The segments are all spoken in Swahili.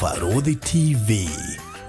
Farodhi TV,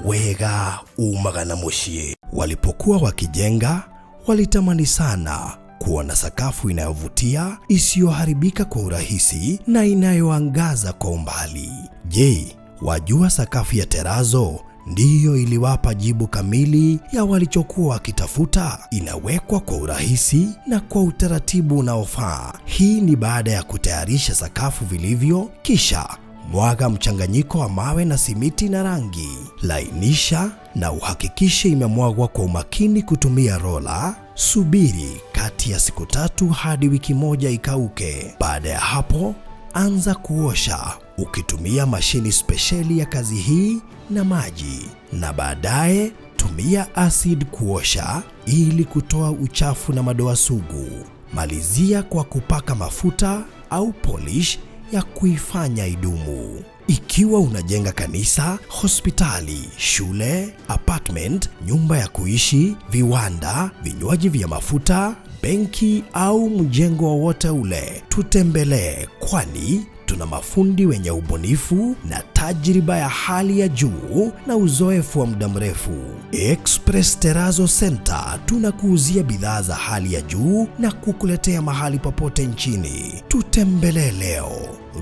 wega umagana mushie. Walipokuwa wakijenga, walitamani sana kuona sakafu inayovutia, isiyoharibika kwa urahisi na inayoangaza kwa umbali. Je, wajua sakafu ya terazo ndiyo iliwapa jibu kamili ya walichokuwa wakitafuta? Inawekwa kwa urahisi na kwa utaratibu unaofaa. Hii ni baada ya kutayarisha sakafu vilivyo, kisha mwaga mchanganyiko wa mawe na simiti na rangi. Lainisha na uhakikishe imemwagwa kwa umakini kutumia rola. Subiri kati ya siku 3 hadi wiki 1 ikauke. Baada ya hapo, anza kuosha ukitumia mashini spesheli ya kazi hii na maji, na baadaye tumia acid kuosha ili kutoa uchafu na madoa sugu. Malizia kwa kupaka mafuta au polish ya kuifanya idumu. Ikiwa unajenga kanisa, hospitali, shule, apartment, nyumba ya kuishi, viwanda, vinywaji vya mafuta, benki au mjengo wowote ule, tutembelee, kwani tuna mafundi wenye ubunifu na tajriba ya hali ya juu na uzoefu wa muda mrefu. Express Terazo Center tunakuuzia bidhaa za hali ya juu na kukuletea mahali popote nchini. Tutembelee leo,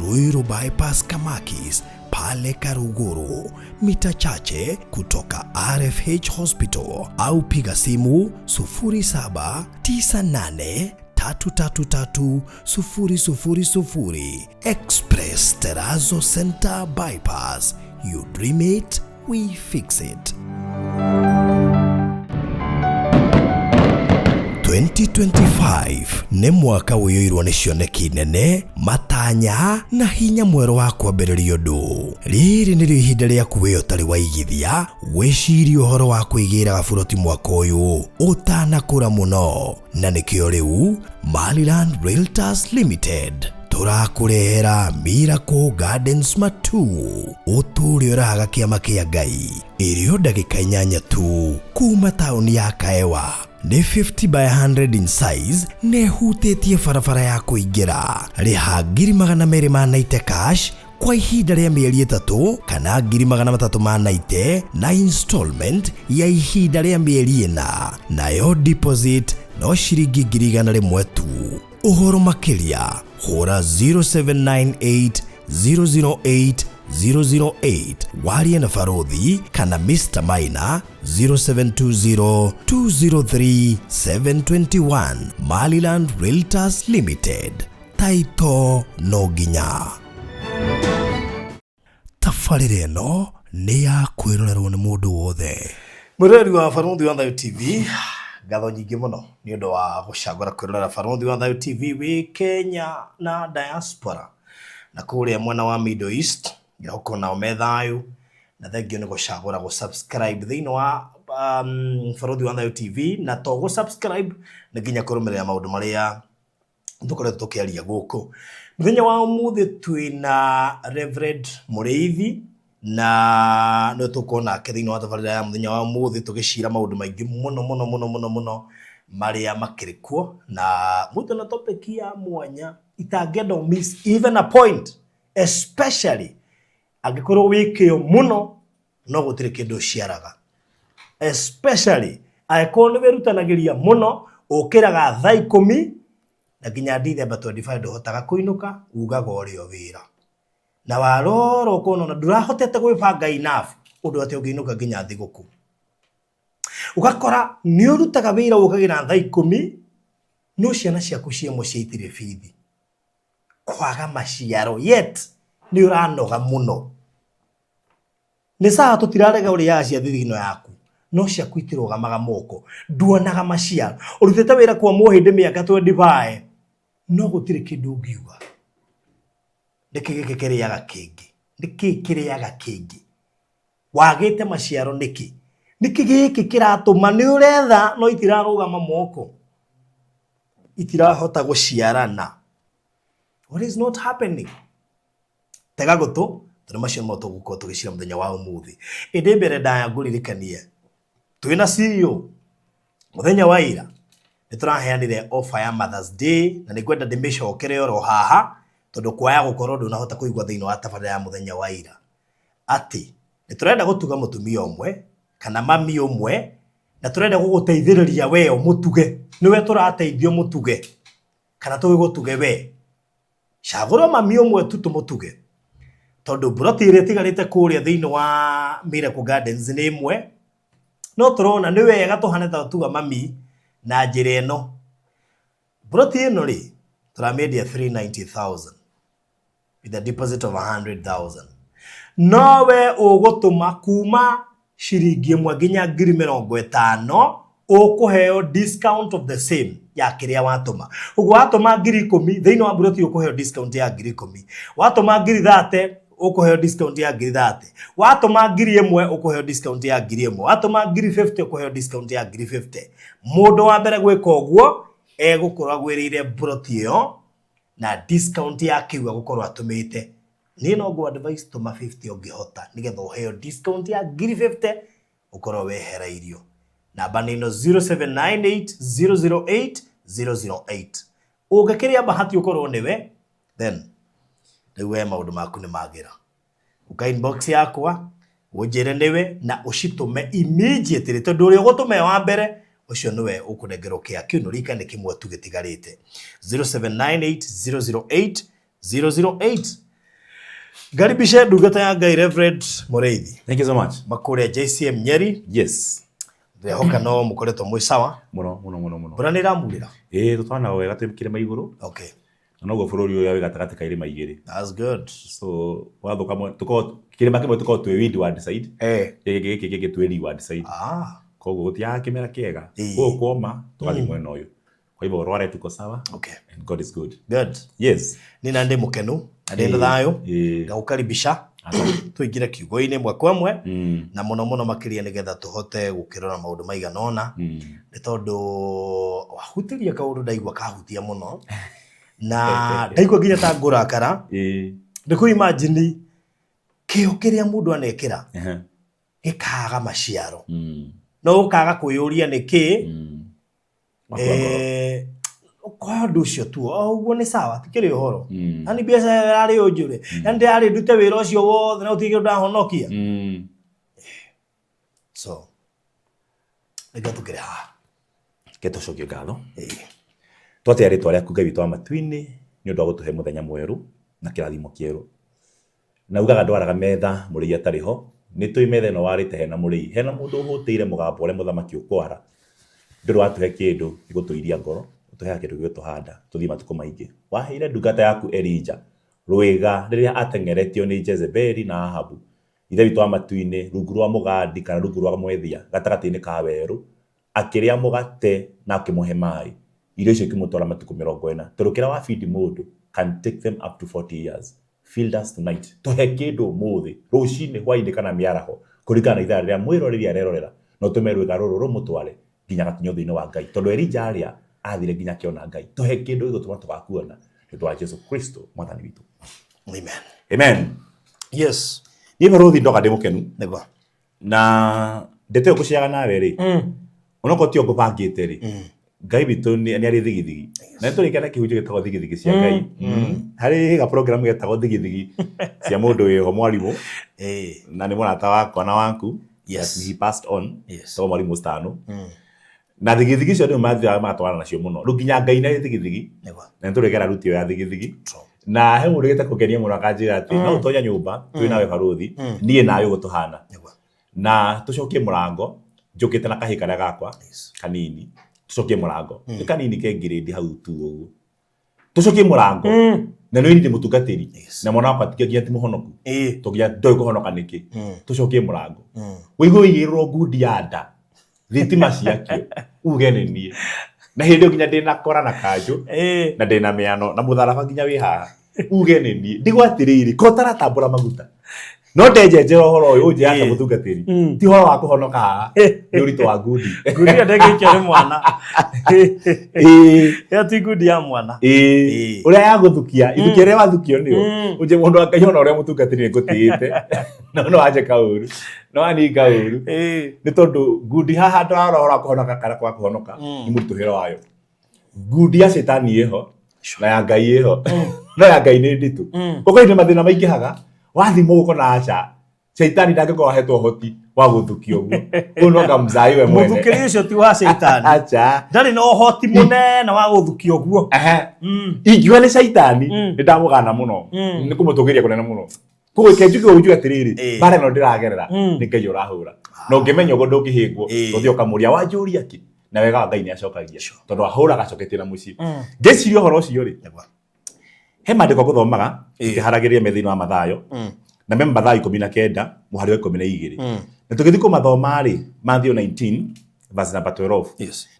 Ruiru Bypass Kamakis, pale Karuguru, mita chache kutoka RFH Hospital, au piga simu 0798333000. Express Terazo Center Bypass. You dream it, we fix it. 2025 nĩ mwaka wĩyoirwo nĩ cioneki nene, matanya na hinya mwero wa kwambĩrĩria ũndũ. Rĩrĩ nĩrĩo ihinda rĩaku wĩ ũtarĩ waigithia wĩcirie ũhoro wa kwĩgĩra gaburoti mwaka ũyũ ũtanakũra mũno. Na nĩkĩo rĩu Mariland Realtors Limited tũrakũrehera Miracle Gardens Matu, ũtũũre ũrahaga kĩama kĩa Ngai, ĩrĩo ndagĩka 8 tu kuma taũni ya Kaewa. Ni 50 by 100 in size, ne hutĩtie barabara ya kũingĩra. Rĩha 290 cash kwa ihinda rĩa mĩeri 3 kana 390 na installment ya ihinda rĩa mĩeri 4. Nayo deposit no ciringi 100 tu. Ũhoro makĩria, hũra 0798 008 008, warie na Farodhi kana Mr. Maina 0720 203 721. Mariland Realtors Limited, taito no ginya. Tafarĩra ĩno nĩ ya kwĩrorerwo nĩ mũndũ wothe. Mũrori wa Farodhi wa Thayo TV, ngatho nyingĩ mũno nĩ ũndũ wa gũcagũra kwĩrorera Farodhi wa Thayo TV wĩ Kenya na diaspora na kũrĩa mwena wa Middle East. Ngĩhoko nao me thayo, na thengio nĩ gũcagũra gũsubscribe thĩinĩ wa Farodhi wa Thayo TV, na to gũsubscribe nĩ nginya kũrũmĩrĩra maũndũ marĩa tũkoretwo tũkĩaria gũkũ. Mũthenya wa ũmũthĩ twĩna Reverend Muriithi, na nĩ tũkuona thĩinĩ wa tabarĩra ya mũthenya wa ũmũthĩ tũgĩcira maũndũ maingĩ mũno marĩa makĩrĩ kuo, na mũndũ na topic ya mwanya itangĩenda miss even a point, especially angĩkorwo wĩkĩo mũno no gũtirĩ kĩndũ ciaraga, especially angĩkorwo nĩ wĩrutanagĩria mũno ũkĩraga thaa 10 na nginya December 25 ndũhotaga kũinũka, ugaga ũrĩo wĩra, na warora ũkona na ndũrahotete gwĩbanga enough ũndũ atĩ ũngĩinũka nginya thigũkũ. Ugakora nĩ ũrutaga wĩra ũkagĩra thaa 10 no ciana ciaku cia mũciĩ itirĩ bithi, kwaga maciaro, yet ni uranoga muno. Ni saa tutirarega uri ya cia thithino yaku, no cia kwitirogamaga moko, nduonaga maciaro. Urutete wira kwa muhinde miaka 25 no gutire kindu ngiuga. Niki gikikiriaga kingi, niki kiriaga kingi, wagite maciaro niki giki kiratuma ni uretha no itirarogama moko, itirahota guciarana. What is not happening? Tega gutu tuna macio moto guko tugicira muthenya wa umuthi. Indi mbere ndaya nguririkania twina CEO muthenya wa ira nituraheanire offer ya Mother's Day, na nikwenda ndimicokere oro haha tondu kwaya gukorwo ndunahota kuigwa thiini wa tabarĩra ya muthenya wa ira. ati niturenda gutuga mutumia umwe kana mami umwe na turenda guguteithiriria weo mutuge niwe turateithio mutuge kana tugigutuge we cagura mami umwe tu tumutuge tondu buroti ire tigarite kuria thiini wa Miracle Gardens ni imwe no turona ni wega tuhane ta tuga mami na njira eno buroti ino ri turamendia 390,000 with a deposit of 100,000 nowe ugutuma kuma shiringi imwe nginya 50,000 ukuheo discount of the same ya kiria watuma ugo watuma 10,000 thiini wa buroti ukuheo discount ya 10,000 watuma 30,000 ukuheo discount ya 30,000 watuma 1,000 ukuheo discount ya 1,000 watuma 50,000 ukuheo discount ya 50,000 mundu wa mbere gwika uguo egukorwa gwirire buroti iyo na discount ya kiwa gukorwa atumite ni no go advice tuma 50 ungihota nigetha uheo discount ya 50,000 ukorwa weherairio namba nino 0798008008 ugakiria bahati ukorwo niwe then niwe maundu maku ni magira uka inbox yakwa unjire niwe na ushitume immediately tondu uri ugutume wa mbere ucio niwe ukunengerwo kia kiuno rika ni kimwe tu gitigarite 0798008008 Garibisha ndungata ya Ngai Reverend Muriithi. Thank you so much. Makure JCM Nyeri. Yes. Hoka no mukoretwo mwi sawa. Muno. Bura nira murira. Tutwana wega twimikire maiguru. Okay. Nogo bururi uyu yawe gatagati kaire maigiri. That's good. So wathoka mo tuko kirima kimwe tuko twe windward side. Gege twe leeward side. Kogo gutia kimera kiega. Ko kuoma tukathi mwena uyu. Kwa hivyo rware tuko sawa. Okay. And God is good. Good. Yes. Nina ndi mukenu. Adenda thayo. Ngaukaribisha. Tuingira kiugo-ini mwe kwa mwe na muno makiria nigetha tuhote gukirora maundu maiganona ni tondu wahutiria kaundu ndaigua kahutia muno na ndaigua nginya ta ngurakara ndiku imagine kio kiria mundu anekira gikaga maciaro no ukaga kuyuria niki kwa nducio tu uguo ni sawa tikiri uhoro ani biacara ari unjure ndi ari ndute wira ucio wothe na utige ndahonokia so nega tukire ha keto cokio ngatho twate ari twari akuga bitu amatu-ini ni undu wa gutuhe muthenya mweru na kirathimo kieru na ugaga ndwaraga metha muri atariho ni tui metha no warite hena muri hena mundu uhutire mugambo ore muthamaki ukwara nduru atuhe kindu igutuiria ngoro tuhe kindu gituhanda tuthi matuko maingi waheire ndungata yaku Elija rwiga riria atengeretio ni Jezebeli na Ahabu ithe bitu amatu-ini rungu rwa mugandi kana rungu rwa mwethia gatagati-ini ka weru akiria mugate na akimuhe mai irio icio kimutwara matuko 40 turukira wa feed mundu can take them up to 40 years. Feed us tonight tuhe kindu muthi rucini hwaini kana miaraho kurikana ithaa riria mwiroriria rerorera no tumerwiga ruru rumutware nginya gatinyo thiini wa Ngai tondu Elija aria athire nginya kiona Ngai tuhe kindu igutuma tugakuona ni twa Yesu Kristo mwathani witu. Amen. Yes. Ni baruthi ndoka ndimukenu nego na ndete guciaga nawe ri onoko tio ngubangite ri Ngai bitu ni ari thigithigi na turikana kihunjio gitagwo thigithigi cia Ngai hari ga program getagwo thigithigi cia mundu wiho mwarimu na ni mwana ta wako na wanku. Yes, he passed on. So mwarimu stano na thigithigi cio ndio matwara nacio muno ruginya Ngai na thigithigi na turikana rutio ya thigithigi na he mundu geta kugenia muno akanjira ati no utonya nyumba twi nawe baruthi nie nawe gutuhana na tucokie murango njukite na kahika na gakwa kanini tucokie murango ni kanini ke grade hau tu uguo tucokie murango na no ndi mutungatiri na mwana wakwa tikia ti muhonoku tugia ndoi kuhonoka niki tucokie murango wigo yiro ngudi yanda thitima ciakio ugene nie na hindi nginya ndina kora na kanju na ndina miano na mutharaba nginya wi haha ugene nie ndigwatiriri kotara tambura maguta no ndejeje horo uyu unje ata mutungatiri ti horo wa kuhonoka haha ni urito wa ngudi ndegikire mwana ya ti ngudi ya mwana uria ya guthukia ithukire wathukio niyo unje mundu akaiona uria mutungatiri ngutiite no aje kauru no ani kauru ni tondu ngudi haha ndorora kuhonoka kana kwa kuhonoka ni mutuhiro wayo ngudi ya shetani yeho na ya Ngai yeho no ya Ngai ni nditu kuko ine mathina maingi haga wathimo guko na acha Shaitani ndangĩkorwo ahetwo hoti wa gũthukio ũguo. Ũguo no ngamzai we mwene. Mũthukĩri ũcio ti wa Shaitani. Acha. Ndarĩ na ũhoti mũnene wa gũthukio ũguo. Ingiuga nĩ Shaitani nĩ ndamũgana mũno. Nĩ kũmũtũgĩria kũnene mũno. Koguo kenjuge ũnjue atĩrĩrĩ, bara ĩno ndĩragerera nĩ Ngai ũrahũra. Na ũngĩmenya ũguo ndũngĩhĩngwo, ũthiĩ ũkamũria wanjũria kĩ? Na wega Ngai nĩ acokagia. Tondũ ahũraga acoketie na mũciĩ. Ngĩciria ũhoro ũcio rĩ. He maandĩko ngũthomaga ngĩharagĩria metha-inĩ wa Mathayo. Na me Mathayo 19 mũhari wa 12. Na tũgĩthiĩ kũmathoma rĩ, Matthew 19 verse number 12.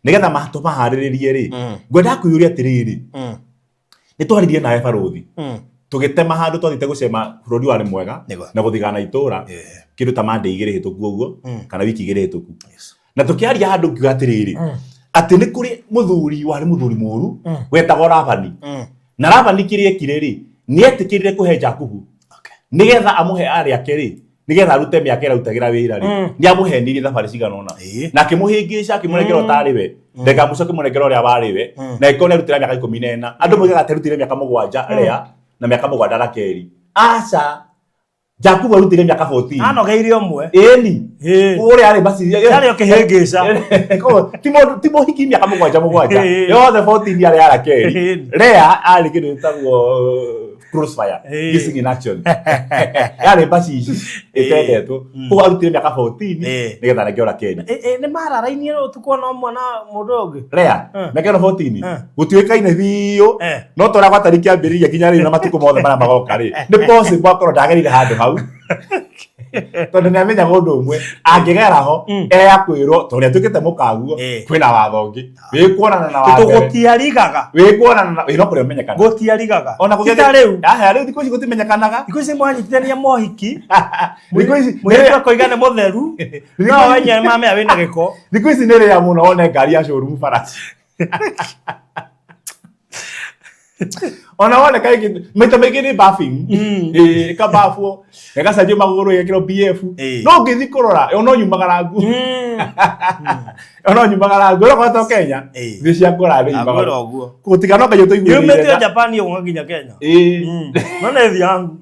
Nĩgetha tũmaharĩrĩrie rĩ, ngwenda kwĩyũria atĩrĩrĩ. Nĩ twaririe nawe barũthi. Tũgĩtema handũ twathiĩte gũcema bũrũri warĩ mwega na gũthigana itũra kĩndũ ta mande 2 hĩtũku ũguo kana wiki 2 hĩtũku. Na tũkĩaria handũ ngiuga atĩrĩrĩ, atĩ nĩ kũrĩ mũthuri warĩ mũthuri mũru wetagwo Labani. Na Labani kĩrĩa ekire rĩ, nĩ etĩkĩrire kũhe Jakubu nĩgetha amũhe arĩ ake rĩ, nĩgetha arute mĩaka ĩrarutagĩra wĩra rĩ, nĩ amũhenirie thabarĩ cigana ũna na akĩmũhĩngĩca akĩmũnengera ũtarĩ we, ndeka mũico akĩmũnengera ũrĩa warĩ we, na ĩkorwo nĩ arutĩra mĩaka 14. Andũ moigaga atĩ arutĩire mĩaka 7 Lea na mĩaka 7 Rakeli. Aca Jakubu arutĩire mĩaka 14. Anogeire ũmwe. Ĩni. Ũrĩa arĩ basi yarĩ okĩhĩngĩca. Ti mũhiki mĩaka 7. Yothe 14 arĩ Rakeli. Lea arĩ kĩndũ gĩtagwo crossfire, kissing in action. Yarĩ basi ici ĩtendetwo. Koguo arutĩire mĩaka 14 nĩgetha areke Rakeli. Nĩ mararainie ũtukũ na mwana mũndũ ũngĩ. Lea mĩaka 14 gũtuĩkaine biũ no tũrĩa gwatari kĩambĩrĩria nginya rĩu na matukũ mothe marĩa magoka rĩ, nĩ possible akorwo ndagerire handũ hau. Tondũ nĩ amenyaga ũndũ ũmwe angĩgera ho akwĩrwo tondũ nĩ atuĩkĩte mũkaguo kwĩna watho ũngĩ wĩkuonana na watho gũtiarigaga wĩkuonana na no kũrĩa ũmenyekana gũtiarigaga ona gũthiĩ rĩu rĩu thikũ ici gũtimenyekanaga thikũ ici mwanyitithania mohiki thikũ ici mũirĩtu akoiga nĩ mũtheru no wenyewe mamea wĩna gĩko thikũ ici nĩ rĩrĩa mũno one ngari ya showroom baraci ona wone kaingĩ maita maingĩ nĩ bathing kabafuo gacario magũrũ gekĩrwo BF no ngĩthi kũrora ona nyumagara ngu ona nyumagara ngu ũrĩa kwatwo Kenya thĩ cia kũra thĩ nyumagara ũguo gũtigana Ngai ũtũiguĩrĩire yumĩte Japan ũguo nginya Kenya no nĩ thĩ yangu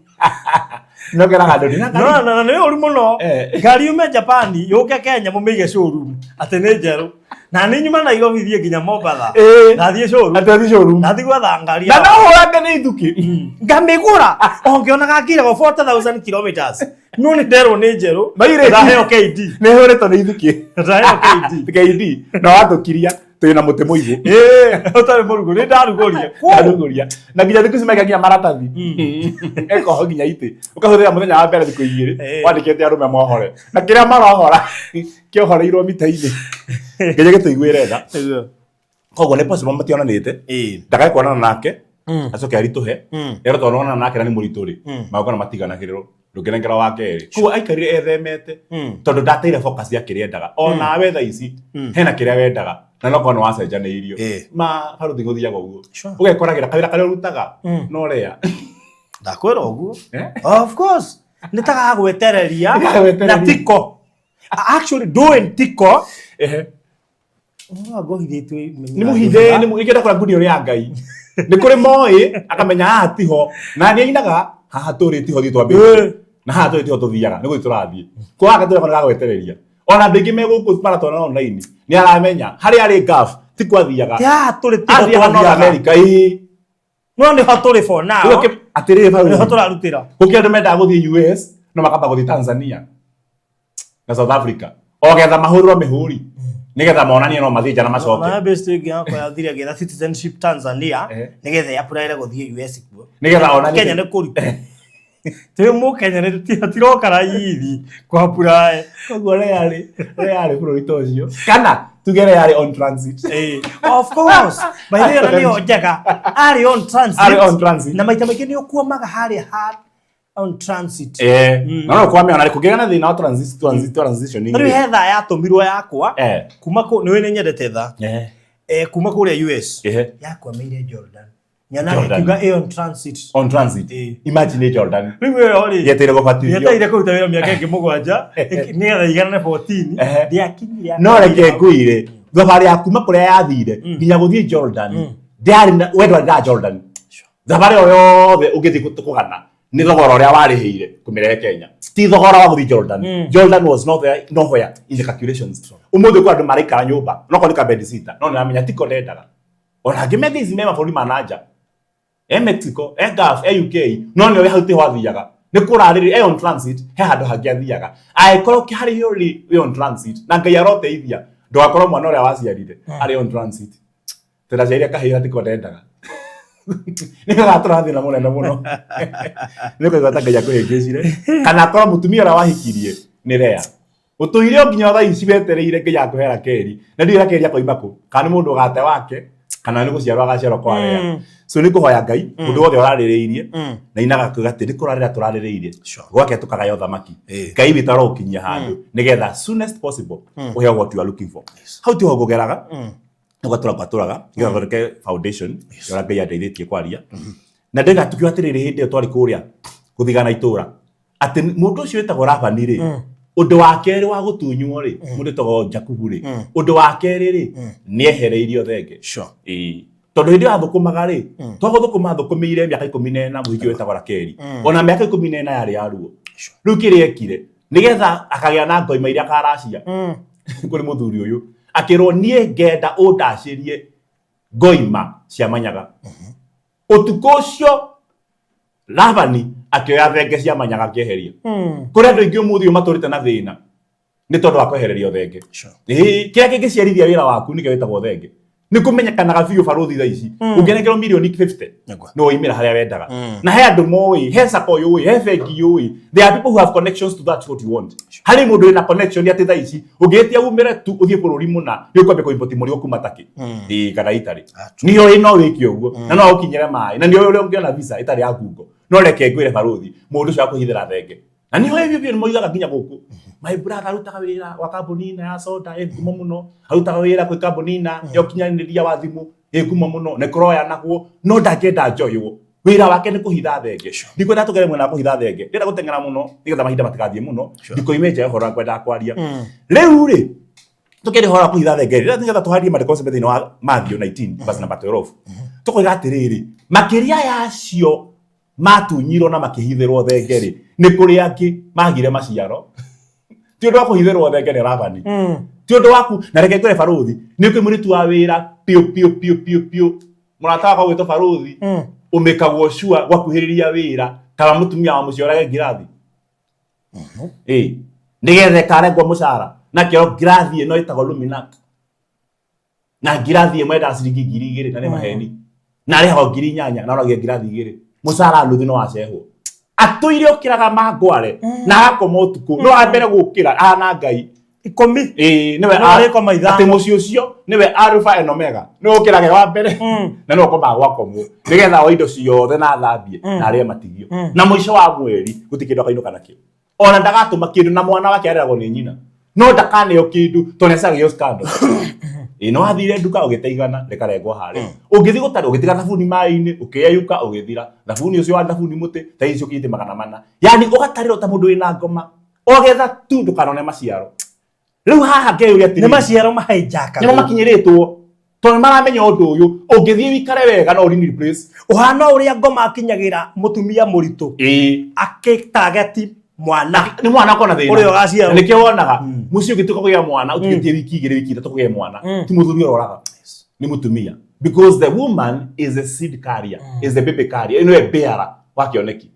no gera handũ ndina ngari no nĩ ũru mũno ngari yume Japan yũke Kenya mũmĩige showroom atĩ nĩ njerũ na nĩ nyuma na Nairobi thiĩ nginya Mombasa na thiĩ showroom na thiĩ gwetha ngari na no ũrange nĩ ithuki ngamĩgũra ongĩonaga ngiragwo 40,000 kilometers no nĩ nderwo nĩ njerũ ndaheo KD nĩ hũrĩtwo nĩ ithuki ndaheo KD na watũkiria twĩna mũtĩ mũigũ ũtarĩ mũrugo nĩ ndarugũria na nginya thikũ ici mekagia maratathi ekoho nginya itĩ ũkahũthĩra mũthenya wa mbere thikũ 2 wandĩkĩte arũme mohore na kĩrĩa marohora kĩohoreirwo mita-inĩ nginya gĩtũiguĩre tha koguo nĩ possible mationanĩte ndakae kuonana nake acoke aritũhe ero tondũ onana nake na nĩ mũritũ rĩ magũkona matiganagĩrĩrwo ndũngĩnengera wa kerĩ koguo aikarire ethemete tondũ ndateire focus ya kĩrĩa endaga ona we tha ici hena kĩrĩa wendaga na no kono wacenjanĩirio barũthi gũthiaga ũguo ũgekoragĩra kawĩra karĩa ũrutaga no Lea ndakwĩra ũguo of course nĩ taga gwĩtereria na tiko actually doing tiko nĩ mũhithe nĩ mũgĩkĩenda kũra ngudi ũrĩa Ngai nĩ kũrĩ moĩ akamenya haha tiho na nĩ ainaga haha tũrĩ tiho thiĩ twambĩrĩrie na haha tũrĩ tiho tũthiaga nĩ gũthiĩ tũrathiĩ kwaga tũrĩ kono gagwetereria ona andũ aingĩ megũkũ marathona online nĩ aramenya harĩa arĩ gaf ti kwathiaga ya tũrĩ tiho twathiaga America no nĩ ho tũrĩ for now atĩrĩ nĩ ho tũrarutĩra gũkĩrĩ andũ mendaga gũthiĩ US no makamba gũthiĩ Tanzania na South Africa ogetha mahũrĩrwo mĩhũri nĩgetha monanie no mathiĩ na macoke na best ĩngĩ yakwa yathire getha citizenship Tanzania nĩgetha apply gũthiĩ US kuo nĩgetha onanie Kenya nĩ kũrutwo tĩ mũkenya nĩ tiroka raithi kwa apply koguo Lea arĩ bũrũri ta ũcio kana tugere arĩ on transit of course by the way nĩyo njega arĩ on transit na maita maingĩ nĩ ũkuomaga harĩa on transit no kwame ona kũgĩra na thĩna wa transition rĩu hetha yatũmirwo yakwa kuma nĩ nĩ nyendete tha kuma kũrĩa US yakwa meire Jordan nyana kiuga on transit imagine Jordan rĩu rĩ yeteire gũbatithio yeteire kũruta wĩra mĩaka ĩngĩ 7 nĩgetha igana na 14 ndiakinyire no reke ngũire thabarĩ ya kuma kũrĩa yathire nginya gũthiĩ Jordan ndĩarĩ wendwa nda Jordan thabarĩ o yothe ũngĩthiĩ kũgana ni thogora uria warihire kumirehe Kenya ti thogora wa guthi Jordan. Jordan was not there nowhere in the calculations. Umuthi kwa andu maraikara nyumba no ko ni ka bedsitter no na menya tiko ndendaga ona ngimethi ici mema bũrũri manaja Mexico Gulf UK no ni we hauti wathiaga ni kurariri on transit he handu hangi athiaga aikorwo kihari yuri on transit na ngai aroteithia ndwakorwo mwana uria waciarire ari on transit turaciaria kahira tiko ndendaga nika turathi na munene muno niko gwata ngai akuhingicire kana korwo mutumia ura wahikirie ni rea utuire nginya thaa ici wetereire ngai akuhera keri na ndio keri akoima ku kana mundu gate wake kana ni guciarwa gaciarwa kwa rea so ni kuhoya ngai mundu wothe uraririirie na inaga kugati ni kurarira turaririirie gwake tukagaya thamaki ngai bitaro ukinyia handu nigetha soonest possible uhe what you are looking for how to hogogeraga Gaturaga igathoreke foundation yora ngai andeithĩtie kwaria na ndega tukio atiriri hindi twari kuria guthigana itura ati mundu ucio wetagwo Rabani ri undu wa keri wa gutunywo ri mundu togo Jakubu ri undu wa keri ri ni ehereirio thenge tondu hindi athukumaga ri twaguthukuma thukumire miaka 14 muhiki wetagwo Rakeri ona miaka 14 yari yaruo riu kiri ekire nigetha akagia na ngoima iria karacia kuri muthuri uyu akirwo nie ngenda undacirie ngoima cia manyaga utuko ucio Rabani akioya thenge cia manyaga kieheria kuri andu ingi umuthi maturite na thina ni tondu wa kwehererio thenge kia kingi ciarithia wira waku ni gewetagwo thenge ni kumenyekanaga biu baruthi thaa ici ungenekerwo milioni 50 no oimira haria wendaga na he andu moi he sako yoi he bengi yoi there are people who have connections to that what you want hari mundu ina connection ati thaa ici ungetia umire tu uthie bururi muna ni ukwambe ko import muri okuma taki kana itari niyo ino wiki uguo na no ukinyere mai na niyo uri ungiona visa itari ya Google no reke ngwire baruthi mundu cio akuhithira thenge na niyo hivyo ni moigaga nginya guku my brother arutaga wira wa kambuni na ya soda ekumo muno arutaga wira kwi kambuni na yo kinyaniria wa thimu ekumo muno ne kroya nakuo no ndakenda njoywo wira wake ni kuhitha thenge ndiko ndatugere mwena kuhitha thenge ndira gutengera muno nigetha mahinda matikathie muno ndiko imeje horo kwenda kwaria riu ri tukiri horo kuhitha thenge ndira nigetha tuharie ma concept ino wa Matthew 19 verse number 12 tukoiga atiriri makiria yacio matunyiro na makihithirwo thenge ri ni kuri angi magire maciaro ti undu wa kuhithirwo thenge ni Rabani ti undu waku na reke ngore baruthi ni kwi muritu wa wira piu murata wa gwito baruthi umekagwo shua gwakuhiriria wira kama mutumia wa muciorage ngirathi nigethe karegwo mucara na kio ngirathi no itagwo luminak na ngirathi imwe da ciringi 2,000 na ni maheni na riho 8,000 na oragie ngirathi 2 mucara nuthu no acehwo atuire okiraga mangware na akoma utuku no ambere gukira ana ngai 10 niwe ariko maitha ati mucio ucio niwe alpha and omega no ukirage wa mbere na no koma gwakomu nigetha o indo ciothe na thambie na arie matigio na muico wa mweri gutikindu akainuka nakio ona ndagatuma kindu na mwana wake areragwo ni nyina no ndakane o kindu tonesa gyo scandal no athire nduka ugiteigana rekarengwo hare ungithi gutari ugitiga thabuni mai-ini ukiyeyuka ugithira thabuni ucio wa thabuni muti ta icio kiti 400 yani ugatarira ta mundu wina ngoma ugetha tu ndukanone maciaro riu haha ngeyuria ati ni maciaro mahaijaka ni makinyiritwo tondu maramenya undu uyu ungithie wikare wega no rini replace uhana uria ngoma akinyagira mutumia muritu akitageti mwana ni mwana kona thina uri ogacia ni kionaga mucio gituko kugia mwana utugitie wiki 2 wiki 3 kugia mwana ti muthuri ororaga ni mutumia because the woman is a seed carrier is the baby carrier ino e bearer wakioneki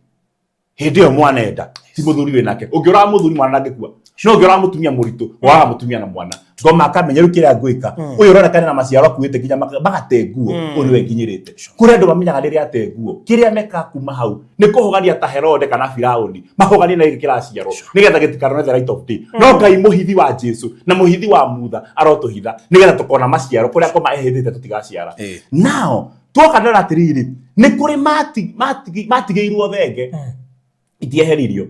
hindi o mwana enda ti muthuri we nake ungiora muthuri mwana ngekua no ungiora mutumia muritu wa mutumia na mwana ngoma akamenya rukira ngwika uyu uronekana na maciaro akuite kinya bagatenguo uri we nginyirite kuri andu bamenyaga riria atenguo kiria meka kuma hau ni kuhugania ta Herode kana Firauni mahugania na gikiraciaro nigetha gitikarone the right of day no ngai muhithi wa Jesu na muhithi wa mutha arotuhitha nigetha tukona maciaro kuria koma ehithite tutigaciara now twokanira atiriri ni kuri matigeirwo thenge itieheririo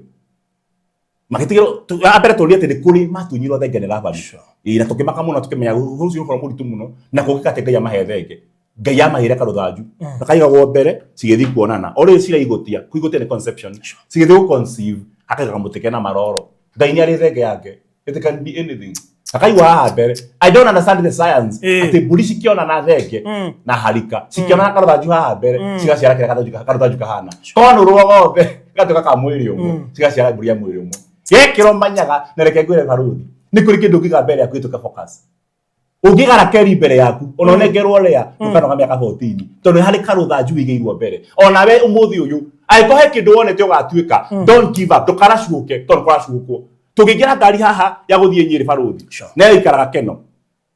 makitigiro apere tulia te kuri matunyiro thenge ni Rabani na tukimaka muno tukimenya hucio kwa muritu muno na kugikate ngai amahethenge ngai amahire karuthanju akaiga mbere cigethi kuonana ore cira igotia kuigotia ni conception cigethi ku conceive akaiga muteke na maroro ngai ni ari thenge yake it can be anything akaiwa haha mbere I don't understand the science ati buri cikiona na thenge na harika cikiona na karuthanju haha mbere cigaciara kira karuthanju kahana kono ruo gothe gatoka ka mwiri umwe cigaciara mburi ya mwiri umwe gekiro manyaga na reke ngwire baruthi ni kuri kindu kiga mbere yaku ituka focus ugigara keri mbere yaku ononegerwo rea ukanoga miaka 14 tondu hari karutha njui geirwo mbere ona we umuthi uyu aiko he kindu wonete ugatuika don't give up ndukaracuke tondu kuracukwo tugigira ngari haha ya guthie Nyeri baruthi na ikaraga keno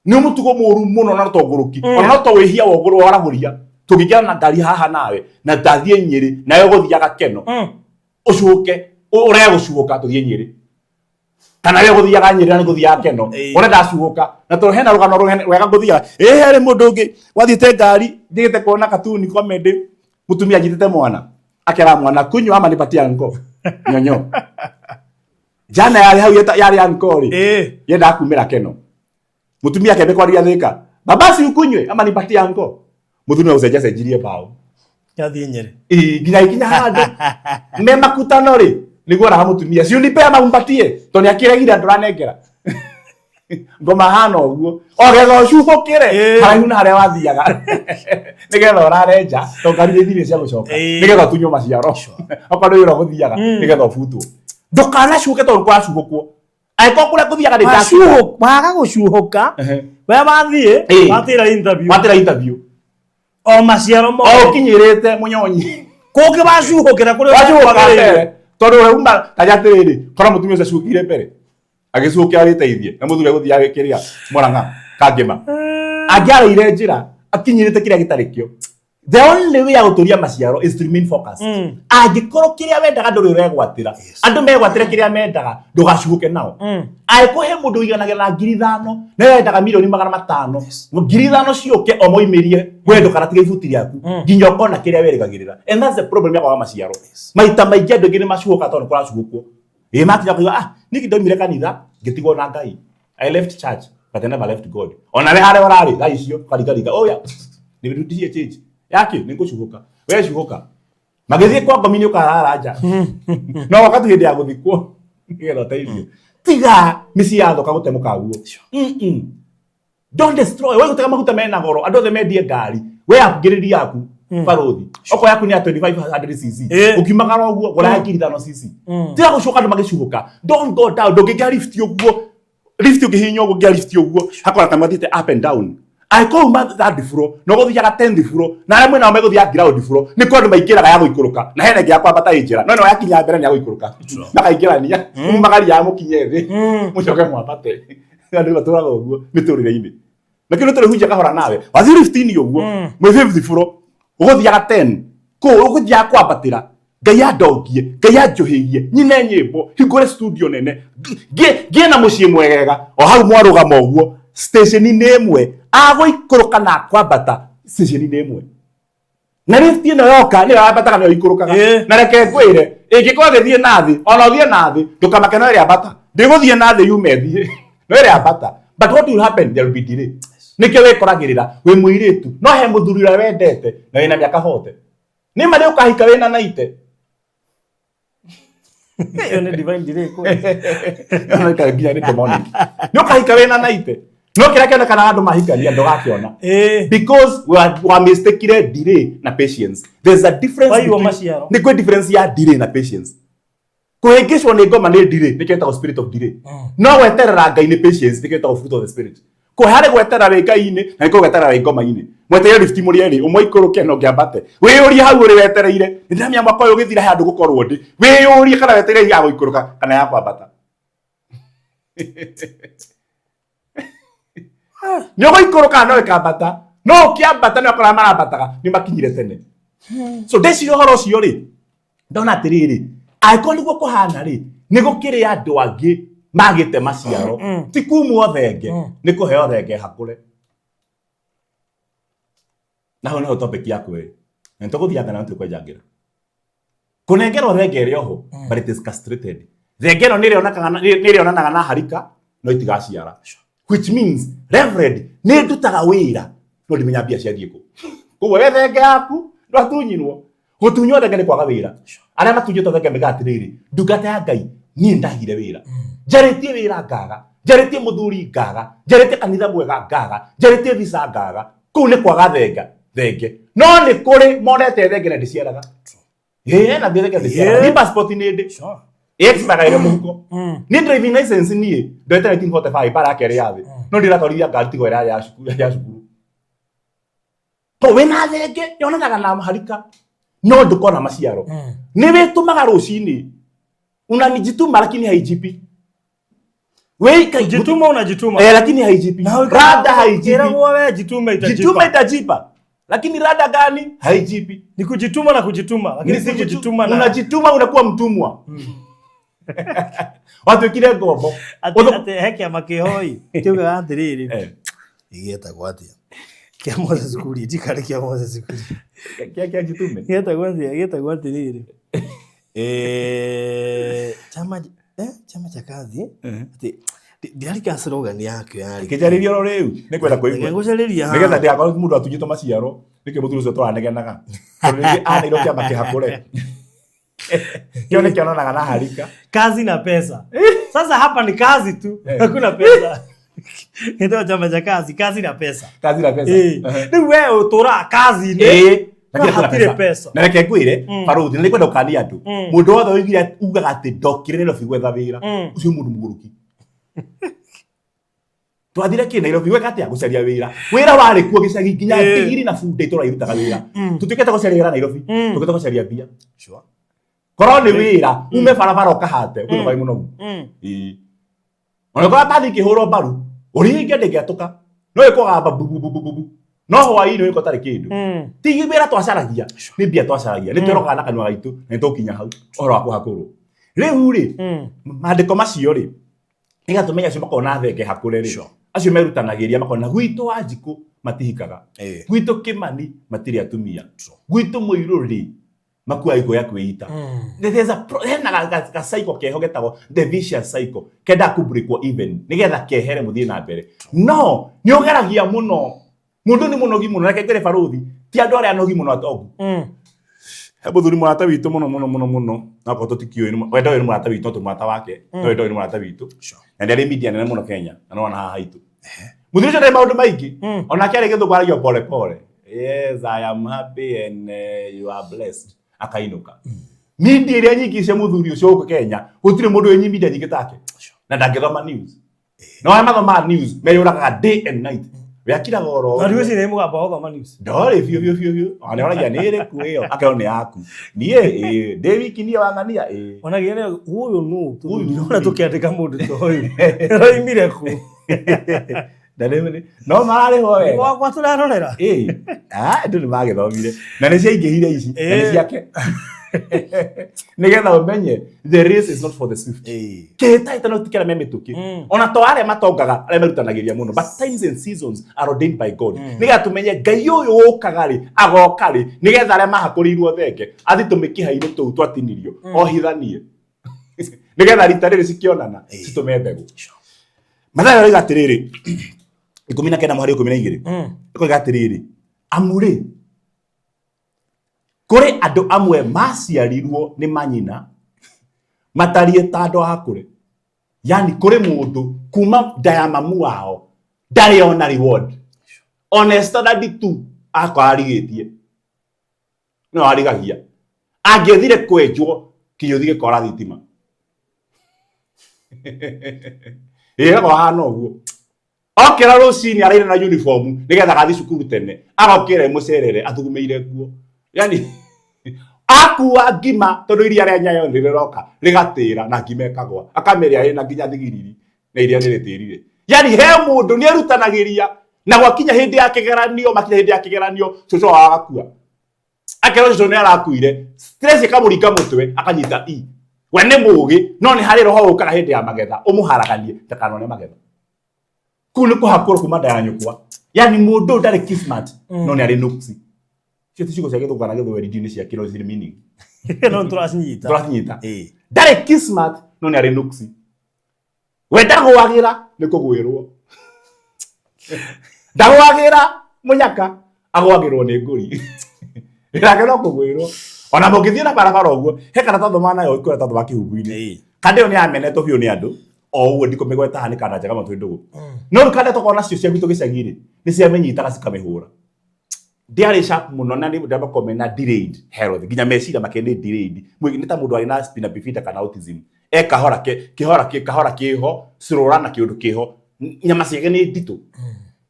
ni mutugo muru muno na toguruki ona no to wihia woguru waraguria tugigira na ngari haha nawe na ndathie Nyeri na yo guthiaga keno ucuke uria gucuka tuthie Nyeri kana we guthiaga Nyeri na guthiaga keno ona ndacuka na to hena rugano wega guthiaga hari mundu ungi wathiite ngari ndigite kuona katuni comedy mutumia nyitite mwana akera mwana kunyu ama nipatia ngo nyonyo jana yari hau yari ankori yenda kumira keno mutumia kebe kwaria thika babasi ukunywe ama nipatia ngo muthuni ucenja cenjirie bao yathie Nyeri nginya handa me makutano ri niguo na mutumia si unipe ama umpatie toni akiregira nduranengera ngoma hana uguo ogetho cuhukire haraihu na haria wathiaga nigetha urarenja to ngari thire cia gucoka nigetha tunyo maciaro okorwo iro guthiaga nigetha ubutwo ndukana cuke tondu kwacuhukwo aiko kuria kuthiaga ni ndacuhuk baga gucuhuka we bathie watira interview o maciaro mo kinyirite munyonyi kuki bacuhukira kuria wacuhuka tondu uma tajatiriri kora mutumia ucio cuhukire mbere agicukia riteithie na muthuri guthiaga kiria moranga kangema agiaraire njira akinyirite kiria gitarikio the only way ya guturia maciaro is to remain focused agikoro kiria wendaga nduri uregwatira andu megwatire kiria mendaga ndugacuhuke nao aikuhe mundu iganagira 5,000 na wendaga milioni 500 5,000 ciuke o moimirie wendo kana tiga ibuti riaku nginya ukona kiria werigagirira and that's the problem ya kwa maciaro maita maingi andu ngi ni macuhuka tondu kuracuhukwo makinya kuiga niki ndoimire kanitha ngitigwo na Ngai I left church but I never left God ona we hare warari tha icio karigariga oya ni birutie change yake ni gucuhuka we cuhuka magithie kwa ngomini ukararaja no wakati hindi ya guthikwo ngigetha teithio tiga misi ya thoka gutemuka guo don't destroy we gutega maguta mena goro andu othe mendie ngari we upgrade yaku baruthi oko yaku ni ya 2500cc ukimagara uguo gora 5,000cc tiga gucoka andu magicuhuka don't go down ndungigia lift uguo lift ugihinya uguo ngia lift uguo hakora tamatite up and down I call that difuro no guthiaga 10 difuro na rimwe na meguthia ground difuro ni kwa andu maingiraga ya guikuruka na hene ngia kwambata injira no yakinya mbere ni ya guikuruka na kaingirania magari ya mukinye thi mucoke mwambate andu baturaga uguo miturire-ini na kino turi hunja kahora nawe wathi 15 uguo mwe 5 difuro uguthiaga 10 ko uguthia kwambatira Ngai andongie Ngai anjuhirie nyine nyimbo hingure studio nene gie na mucii mwegega o hau mwarugama uguo station ni imwe aguikuruka na kwambata station ni imwe na lift ino yoka ni wabataga ni ikurukaga na reke ngwire ingikwa githie nathi ona uthie nathi ndukamake no ria bata ndiguthie nathi yume thie no ria bata but what will happen there will be delay nike wikoragirira wi muiritu no he muthurira wendete na wina miaka 40 ni mari ukahika wina 90 ni divine delay ko no kagia ni demonic no kahika wina 90 no kira kiona kana andu mahikania ndugakiona because we are mistaken delay na patience there's a difference ni kwa difference ya delay na patience kuhekeshwa ni ngoma ni delay ni kieta spirit of delay no weterera Ngai ni patience ni kieta fruit of the spirit ko hare gweterera we Ngai-ini na ko gweterera we ngoma-ini mweterera lift muri eri umwe ikuruke no ngiambate wiyuri hau uri wetereire ndamya mwaka uyu githira handu gukorwo ndi wiyuri kana wetereire ya guikuruka kana ya kwambata nyogo ikuruka no ikambata no kiambata no kora marambataga ni makinyire tene so deci horo ucio ri ndona atiriri aiko niguo kuhana ri nigukiri andu angi magite maciaro ti kumwo thenge ni kuheo thenge hakure na ho no topic yaku we nto guthiaga na ntu kwenjangira kunengerwo thenge ri oho but it is castrated thenge no niri onanaga na harika no itigaciara which means reverend ni ndutaga wira no ndimenya bia cia thieko koguo we thenge yaku ndwatunyinwo gutunywo thenge ni kwaga wira aria matunyito thenge megatiriri ndungata ya Ngai ni ndahire wira jaritie wira ngaga jaritie muthuri ngaga jaritie kanitha mwega ngaga jaritie visa ngaga kuu ni kwaga thenge no ni kuri monete thenge na ndiciaraga na ndĩreke ndĩciara ni passport nĩ ndĩ sure expire ile muko ni driving license ni ndoete 1945 bara kere yathi no ndiratwarithia ngari tigo ira ya cukuru to wena thenge yonaga na maharika no ndukona maciaro ni witumaga rucini unanijituma lakini haijipi wewe kujituma unajituma lakini haijipi rada haijipi kila wewe jituma itajipa lakini rada gani haijipi ni kujituma na kujituma lakini si kujituma na unajituma unakuwa mtumwa watu kile ngombo ate heke makihoi kiuga atiriri igeta gwatia kia Moses Zukuri tikare kia Moses Zukuri kia jitume igeta gwatiriri chama cha kazi ati ndiarika slogan yake yari kijaririo ro riu ni kwenda kuigua ngujariria nigetha ndiakora mundu atunyito maciaro nike muthuru ucio twanegenaga ringi anairo kia makihakure kione kionaga na harika kazi na pesa sasa hapa ni kazi tu hakuna pesa ndio chama cha kazi na pesa ni wewe utora kazi ni lakini pesa na reke kwire paruthi ni kwenda ukania andu mundu wothe wigira ugaga ati ndokire no figwetha wira ucio mundu muguruki twathire ki Nairobi weka atia gucaria wira wari kuo gicagi nginya tigiri na fundi itora irutaga wira tutikete gucaria wira Nairobi tukete gucaria bia sure koroni wira ume barabara ukahate uko bai muno ona kwa tathi kihuro baru uringe ndegeatuka no ikogamba bubu no hwaini wiko tari kindu tigi wira twacaragia ni bia twacaragia ni tweroga na kanwa gaitu ni tukinya hau oro wako hakuru riu ri mandiko macio ri igatumenya cio makona thenge hakure ri acio merutanagiria makona gwitu wanjiku matihikaga gwitu Kimani matiri atumia gwitu Muiru ri makua iko ya kwita there's a ka cycle keho getagwo the vicious cycle kenda ku break even nigetha kehere muthie na mbere no ni ogeragia muno mundu ni munogi muno reke ngere baruthi ti andu aria anogi muno atongu hebo thuri murata witu muno na ko tutikio ni wenda ni murata witu to murata wake to wenda ni murata witu and there media nene muno Kenya na no na haitu muthuri cio maundu maingi ona kere githu kwaragia pole yes I am happy and you are blessed akainuka media iria nyingi cia muthuri ucio uko Kenya gutire mundu wenyi media nyingi take na ndangithoma news no amathoma news meyuraga day and night yakira goro na riuci ni mugamba othoma news ndore fio ana oragia nire kuio akaone yaku nie David ni wangania ona gene huyo no tuona tukiandika mundu toyo roimire ku ndaleme no marare ho we kwa turarorera ndu ni magithomire na ni ciaingihire ici na ni ciake nigetha umenye the race is not for the swift kehitaita no tikera memituki ona to are matongaga are merutanagiria muno but times and seasons are ordained by God nigetha tumenye ngai uyu ukagari agokari nigetha are mahakurirwo thenge athi tumikihaire tu twatinirio ohithanie nigetha ritarire cikionana citume mbegu mathayo igatiriri 19 mweri 12 iko igatiriri amure kuri andu amwe maciarirwo ni manyina matarie tando hakure yani kuri mundu kuma diamamu wao ndari ona reward honest study tu akwarigitie no arigagia angethire kwenjwo kiyuthi gikora thitima kwa hano guo okera rucini arire na uniform nigetha gathi cukuru tene agokire mucerere athugumeire guo yani akuwa ngima tondu iria ria nyayo ndiriroka rigatira na ngima ekagwa akameria ina nginya thigiriri na iria niritirire yani he mundu ni erutanagiria na gwakinya hindi ya kigeranio makinya hindi ya kigeranio cucu agakua akero cucu ni arakuire stress ikamuringa mutwe akanyita we ni mugi no ni hari roho ukara hindi ya magetha umuharaganie takanone magetha kunu ko hakuru kumanda ya nyukwa yani mundu ndari kismat no ni ari nuksi cio ticigo cia githukana githweri ndini cia kiro ziri meaning no turanyita ndari kismat no ni ari nuksi we ndagwagira ni kugwirwo ndagwagira munyaka agwagirwo ni nguri irake no kugwirwo ona mugithie na barabara uguo he kana tathoma nayo ikora tathoma kihubu-ini kandeo ni amenetwo biu ni andu o uguo ndikumigweta hani kana njaga matwi ndugu no rukande tokona cio cia gitu gicagiri ni cia menyitaga cikamihura Diary sharp muno na ni ndaba komena delayed health ginya meciria makende delayed mwigi ta mundu ari na spina bifida kana autism kahora kiho cirorana kiundu kiho nyama ciake ni nditu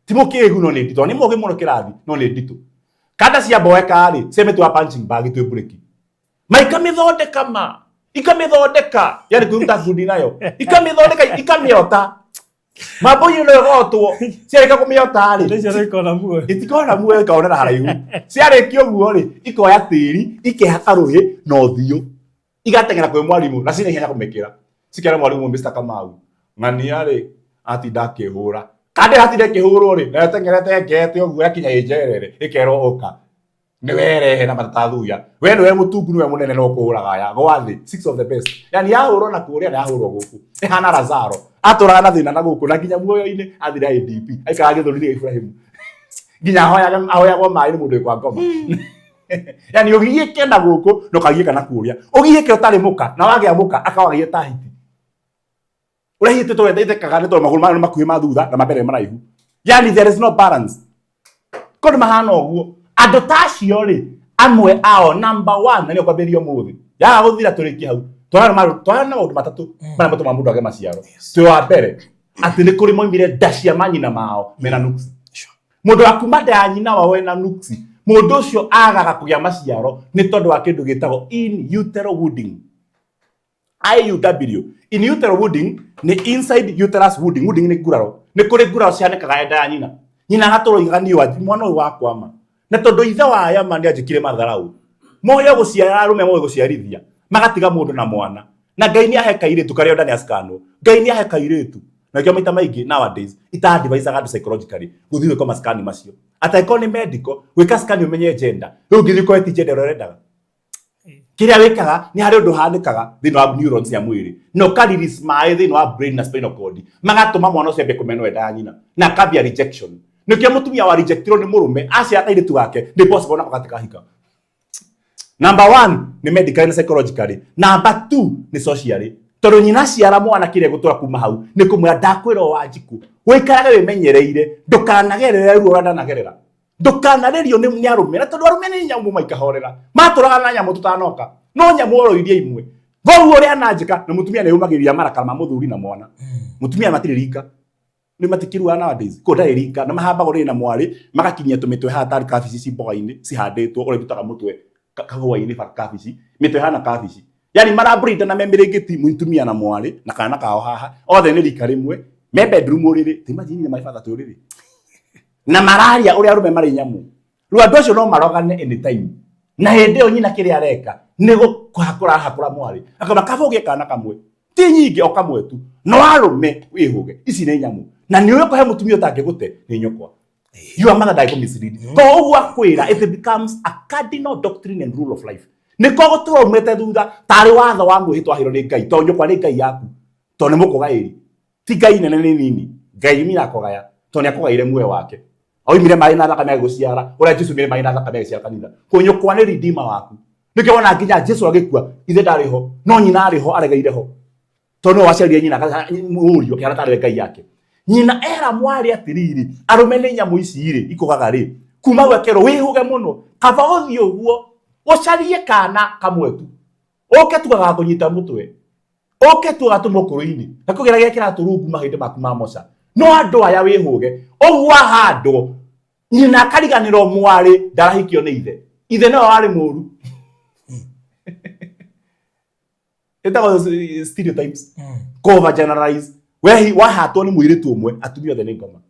timo kigu no ni nditu ni moge muno kirathi no ni nditu kada cia boeka ri semetu wa punching bag tu breki ikamithondeka yani kuruta gundi nayo ikamithondeka ikamiota mambo yino gotwo ciareka kumiota ri itikona muoyo kaonera haraihu ciarekio guo ri ikoya tiri ikehaka ruhi no thio igatengera kwe mwarimu na cine hinya kumekira cikera mwarimu Mr. Kamau ngani ari ati ndakihura kande ati ndakihurwo ri na tengerete ngete uguo yakinya ijerere ikero oka ni werehe na matathuya we niwe mutungu niwe munene no kuhuraga ya gwathi 6 of the best yani yahurwo na kuria na yahurwo guku ihana Lazaro aturaga na thina na guku na ginya muoyo-ini athira IDP aikara githurire Ibrahim ginya ahoyagwo mai ni mundu kwa ngoma yani ugiye kenda guku no kagiye kana kuria ugiye ke utari muka na wage amuka akawagie tahiti urahite to wethe kaga ni to maguru manu makuhi mathutha na mabere maraihu yani there is no balance kono mahana oguo ando tacio ri amwe ao number 1 na ni kwambirio muthi ya guthira turiki hau twana maundu matatu mara matuma mundu age maciaro tu wa mbere ati ni kuri moimire ndashia manyina mao mena nuksi mundu akuma nda nyina wawe na nuksi mundu ucio agaga kugia maciaro ni tondu wa kindu gitagwo in utero wounding IUW in utero wounding ni inside uterus wounding ni guraro ni kuri guraro cianekaga nda ya nyina gatoro iganio mwana uyu wakwama na tondu ithe wa aya mani ajikire matharau moyo guciara arume moyo guciarithia magatiga mundu na mwana na Ngai ni aheka iretu kario ndani askano Ngai ni aheka iretu na kio maita maingi nowadays ita advise andu psychologically guthiwe kwa maskani macio ataiko ni medical wika scan umenye gender riu ngithiko eti gender urendaga kiria wikaga ni hari undu hanikaga thini wa neurons ya mwiri no release mai thini wa brain na spinal cord magatuma mwana ucio kumeno enda nyina na kabia rejection nikio mutumia wa rejectiro ni murume acia ataire tu wake ni possible na katika hika. Number 1 ni medical and psychologically. Number 2 ni socially. Toro nyina ciara mwana kire gutura kuma hau ni kumwa ndakwiro wanjiku wikaraga wimenyereire ndukanagerera ruo randanagerera ndukanarerio ni arume na tondu arume ni nyamu maikahorera maturaga na nyamu tutanoka no nyamu oro irie imwe goru ori ananjika na mutumia ne yumagiria maraka ma muthuri na mwana mutumia matiririka ni matikiru ana nowadays ko ndaririka na mahamba gore na mwari magakinyia tumitwe hatari kabici ci mboga-ini cihanditwo ore tutaga mutwe kahua-ini fa kabici mitwe hana kabici yani marabreed na memirigiti mutumia na mwari na kana kao haha othe ni rika rimwe me bedroom uriri timagini na maifatha turiri na malaria uri arume mari nyamu ru andu acio no marogane anytime na hende o nyina kiri areka nigo hakura mwari akaba kabogie kana kamwe ti nyingi o kamwe tu no arume wihuge ici ni nyamu na ni uyo ko he mutumia utangigute ni nyokwa you are mother died mislead ko ugwa kwira it becomes a cardinal doctrine and rule of life niko gutwa umete thutha tari watho wa mwihitwa hiro ni Ngai to nyokwa ni Ngai yaku to ni mukugairi ti Ngai nene ni nini Ngai mina kogaya to ni akogaire muoyo wake oimire mai na thakame guciara ura Jesu mire mai na thakame cia kanitha ko nyokwa ni redeemer waku nike wona nginya Jesu agikua ithe ndariho no nyina ariho aregeire ho to no waciarire nyina murio kiara tari Ngai yake nyina era mwari atiriri arume ni nyamu ici iri ikugaga ri kuma gwekero wihuge muno kaba uthi uguo ucarie kana kamwe tu oke tugaga kunyita mutwe oke tugaga tumukuru-ini na kugira gekira turungu mahinde maku ma moca no andu aya wihuge ogwa hando nyina kariganiro mwari ndarahikio ni ithe no ari muru etago stereotypes cover generalize wehi wahatwo ni mwiritu umwe atumia othe ni ngoma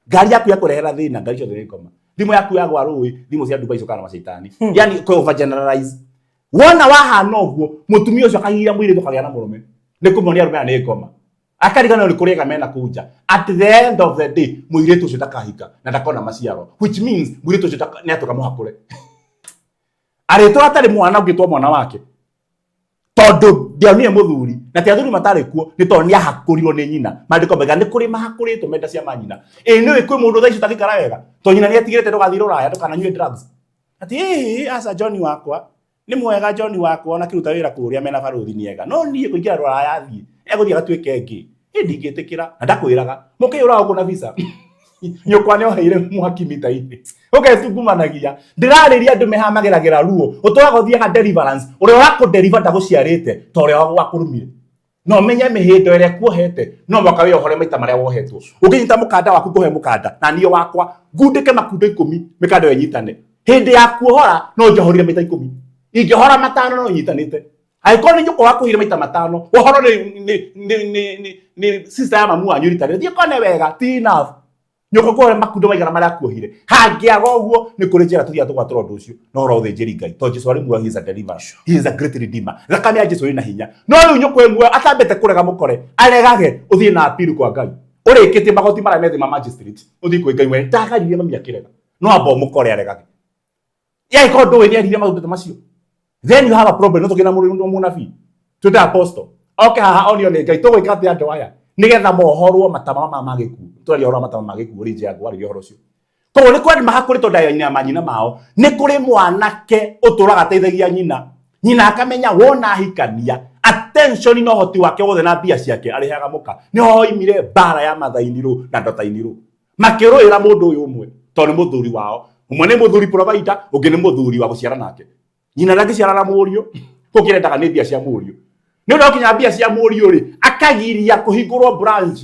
ngari yaku ya kurehera thina ngari ciothe ni ngoma thimu yaku ya gwa rui thimu cia Dubai cokana macaitani yani cover generalize wona wahana uguo mutumia ucio akagira mwiritu kagia na murume ni kumoni arume ni ngoma akarigana uri kuriga mena kuja at the end of the day mwiritu ucio takahika na ndakona maciaro which means mwiritu ucio ni atoka muhakure areto atari mwana ugitwa mwana wake tondu ndiamie muthuri na ti athuri matari kuo ni to ni ahakurirwo ni nyina mandiko mega ni kuri mahakuritwo menda cia manyina ni kwi mundu thaici takikara wega to nyina ni atigirete ndugathiro raya ndukananyue drugs ati asa John wakwa ni mwega John wakwa na kiruta wira kuria mena baruthi ni ega no nie kuingira raya athie eguthia gatwike ngi ndingitikira na ndakwiraga mukiura ugu na visa nyokwa ne oheire mwaki mita-ini ugetungumanagia ndirariria andu mehamagiragira ruo utwaga uthiaga deliverance uria wako deliver ndaguciarite to uria wakurumire no menye mihindo ire kuohete no mwaka wi ohore maita maria wohetwo ukinyita mukanda waku kuhe mukanda na niyo wakwa ngundike makundo 10 mikanda yenyitane hindi ya kuohora no njohorire maita 10 ingehora matano no nyitanite aikoni nyuko wako hire maita matano wohoro ni sister ya mamu anyu ritane thie kone wega ti enough nyoko kore makundo maigana maria kuohire hangiaga uguo ni kuri njira tuthia tugwatira undu ucio no ro thĩnjĩri Ngai to Jesu ari muoyo he is a deliverer he is a great redeemer thakame ya Jesu ina hinya no riu nyoko emwe atambete kurega mukore aregage uthie na appeal kwa Ngai urikite magoti mara methi ma magistrate uthie kwa Ngai we ndagaririe mami akirega no abo mukore aregage ya ikondo we ni arire maundu macio then you have a problem no tukina mundu munabii tuta apostle okay haha onio ni Ngai tugwika atia andu aya nigetha mohorwo matama magiku twari horo matama magiku uri njangu ari horo cio to ni kwani mahakurito ndayo manyina mao ni kuri mwanake uturaga teithagia nyina akamenya wona hikania attention no hoti wake wothe na bia ciake arihaga muka ni ho imire bara ya mathainiru na ndotainiru makiruira mundu uyu umwe to ni muthuri wao umwe ni muthuri provider ungi ni muthuri wa guciara nake nyina nake ciara na murio kukirendaga ni bia cia murio ni ndo kinya bia cia murio ri akagiria kuhingurwo branch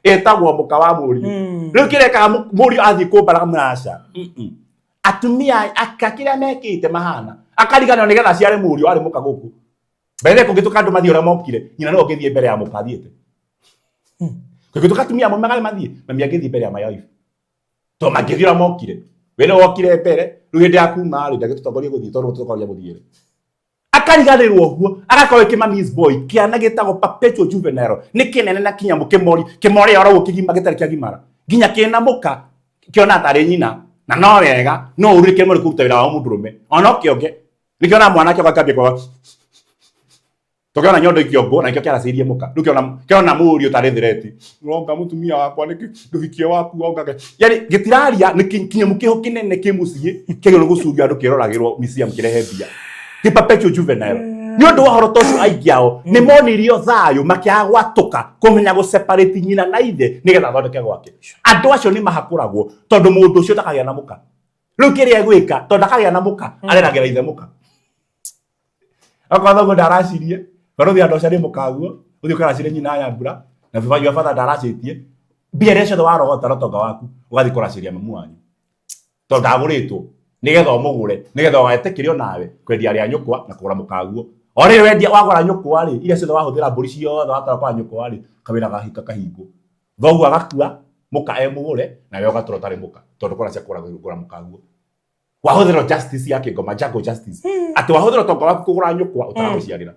etagwo muka wa murio riu kireka murio athi kumbara mrasha atumia akakiria mekite mahana akariganio nigetha ciare murio ari muka guku mbere kungituka andu mathie ora mokire nyina no ngithie mbere ya muka thiete kungituka tumia mo magale mathie mami ngithie mbere ya mayo to magithie ora mokire we no wokire mbere riu hindi akuma ari ndagitutongoria guthie tondu tutokoria muthiire akariganirwo guo agakorwo kima miss boy kiana gitagwo perpetual juvenile ni kinene na kinyamu kimori ora ukigima gitari kiagimara ginya kina muka kiona tare nyina na no wega no urike muri kuruta wira wa mundurume ona kionge nikiona mwana kio akambia kwa tokiona nyondo ikiongo na ikio araceirie muka kiona murio tare thireti ronga mutumia wakwa niki nduhikie waku onga yani gitiraria ni kinyamu kiho kinene kimucie kigero gucuria andu kiroragirwo museum kirehe bia ti perpetual juvenile ni undu wa horoto ucio aingi ao ni monirio thayo makiagwatuka kumenya go separate nyina na ithe nigetha thondeke gwake andu acio ni mahakuragwo tondu mundu ucio takagia na muka riu kiria gwika tondu akagia na muka areragira ithe muka akwa thogo ndaracirie baruthi andu acio ni mukaguo uthio karacire nyina ya mbura na vivayo fatha ndaracitie bia recio ndo warogota rotonga waku ugathi kuraciria mamu wanyu tondu aguritwo nigetha omugure nigetha waetekirio nawe kwendia ria nyukwa na kugura mukaguo ori wendia wagura nyukwa ri ile cio wahuthira mburi ciothe watara kwa nyukwa ri kawira gahika kahingo thogu agakua muka emugure na we ugatoro tari muka tondu kora cia kugura mukaguo wahuthira justice yake ngoma jago justice ati wahuthira tonga waku kugura nyukwa utaraguciarira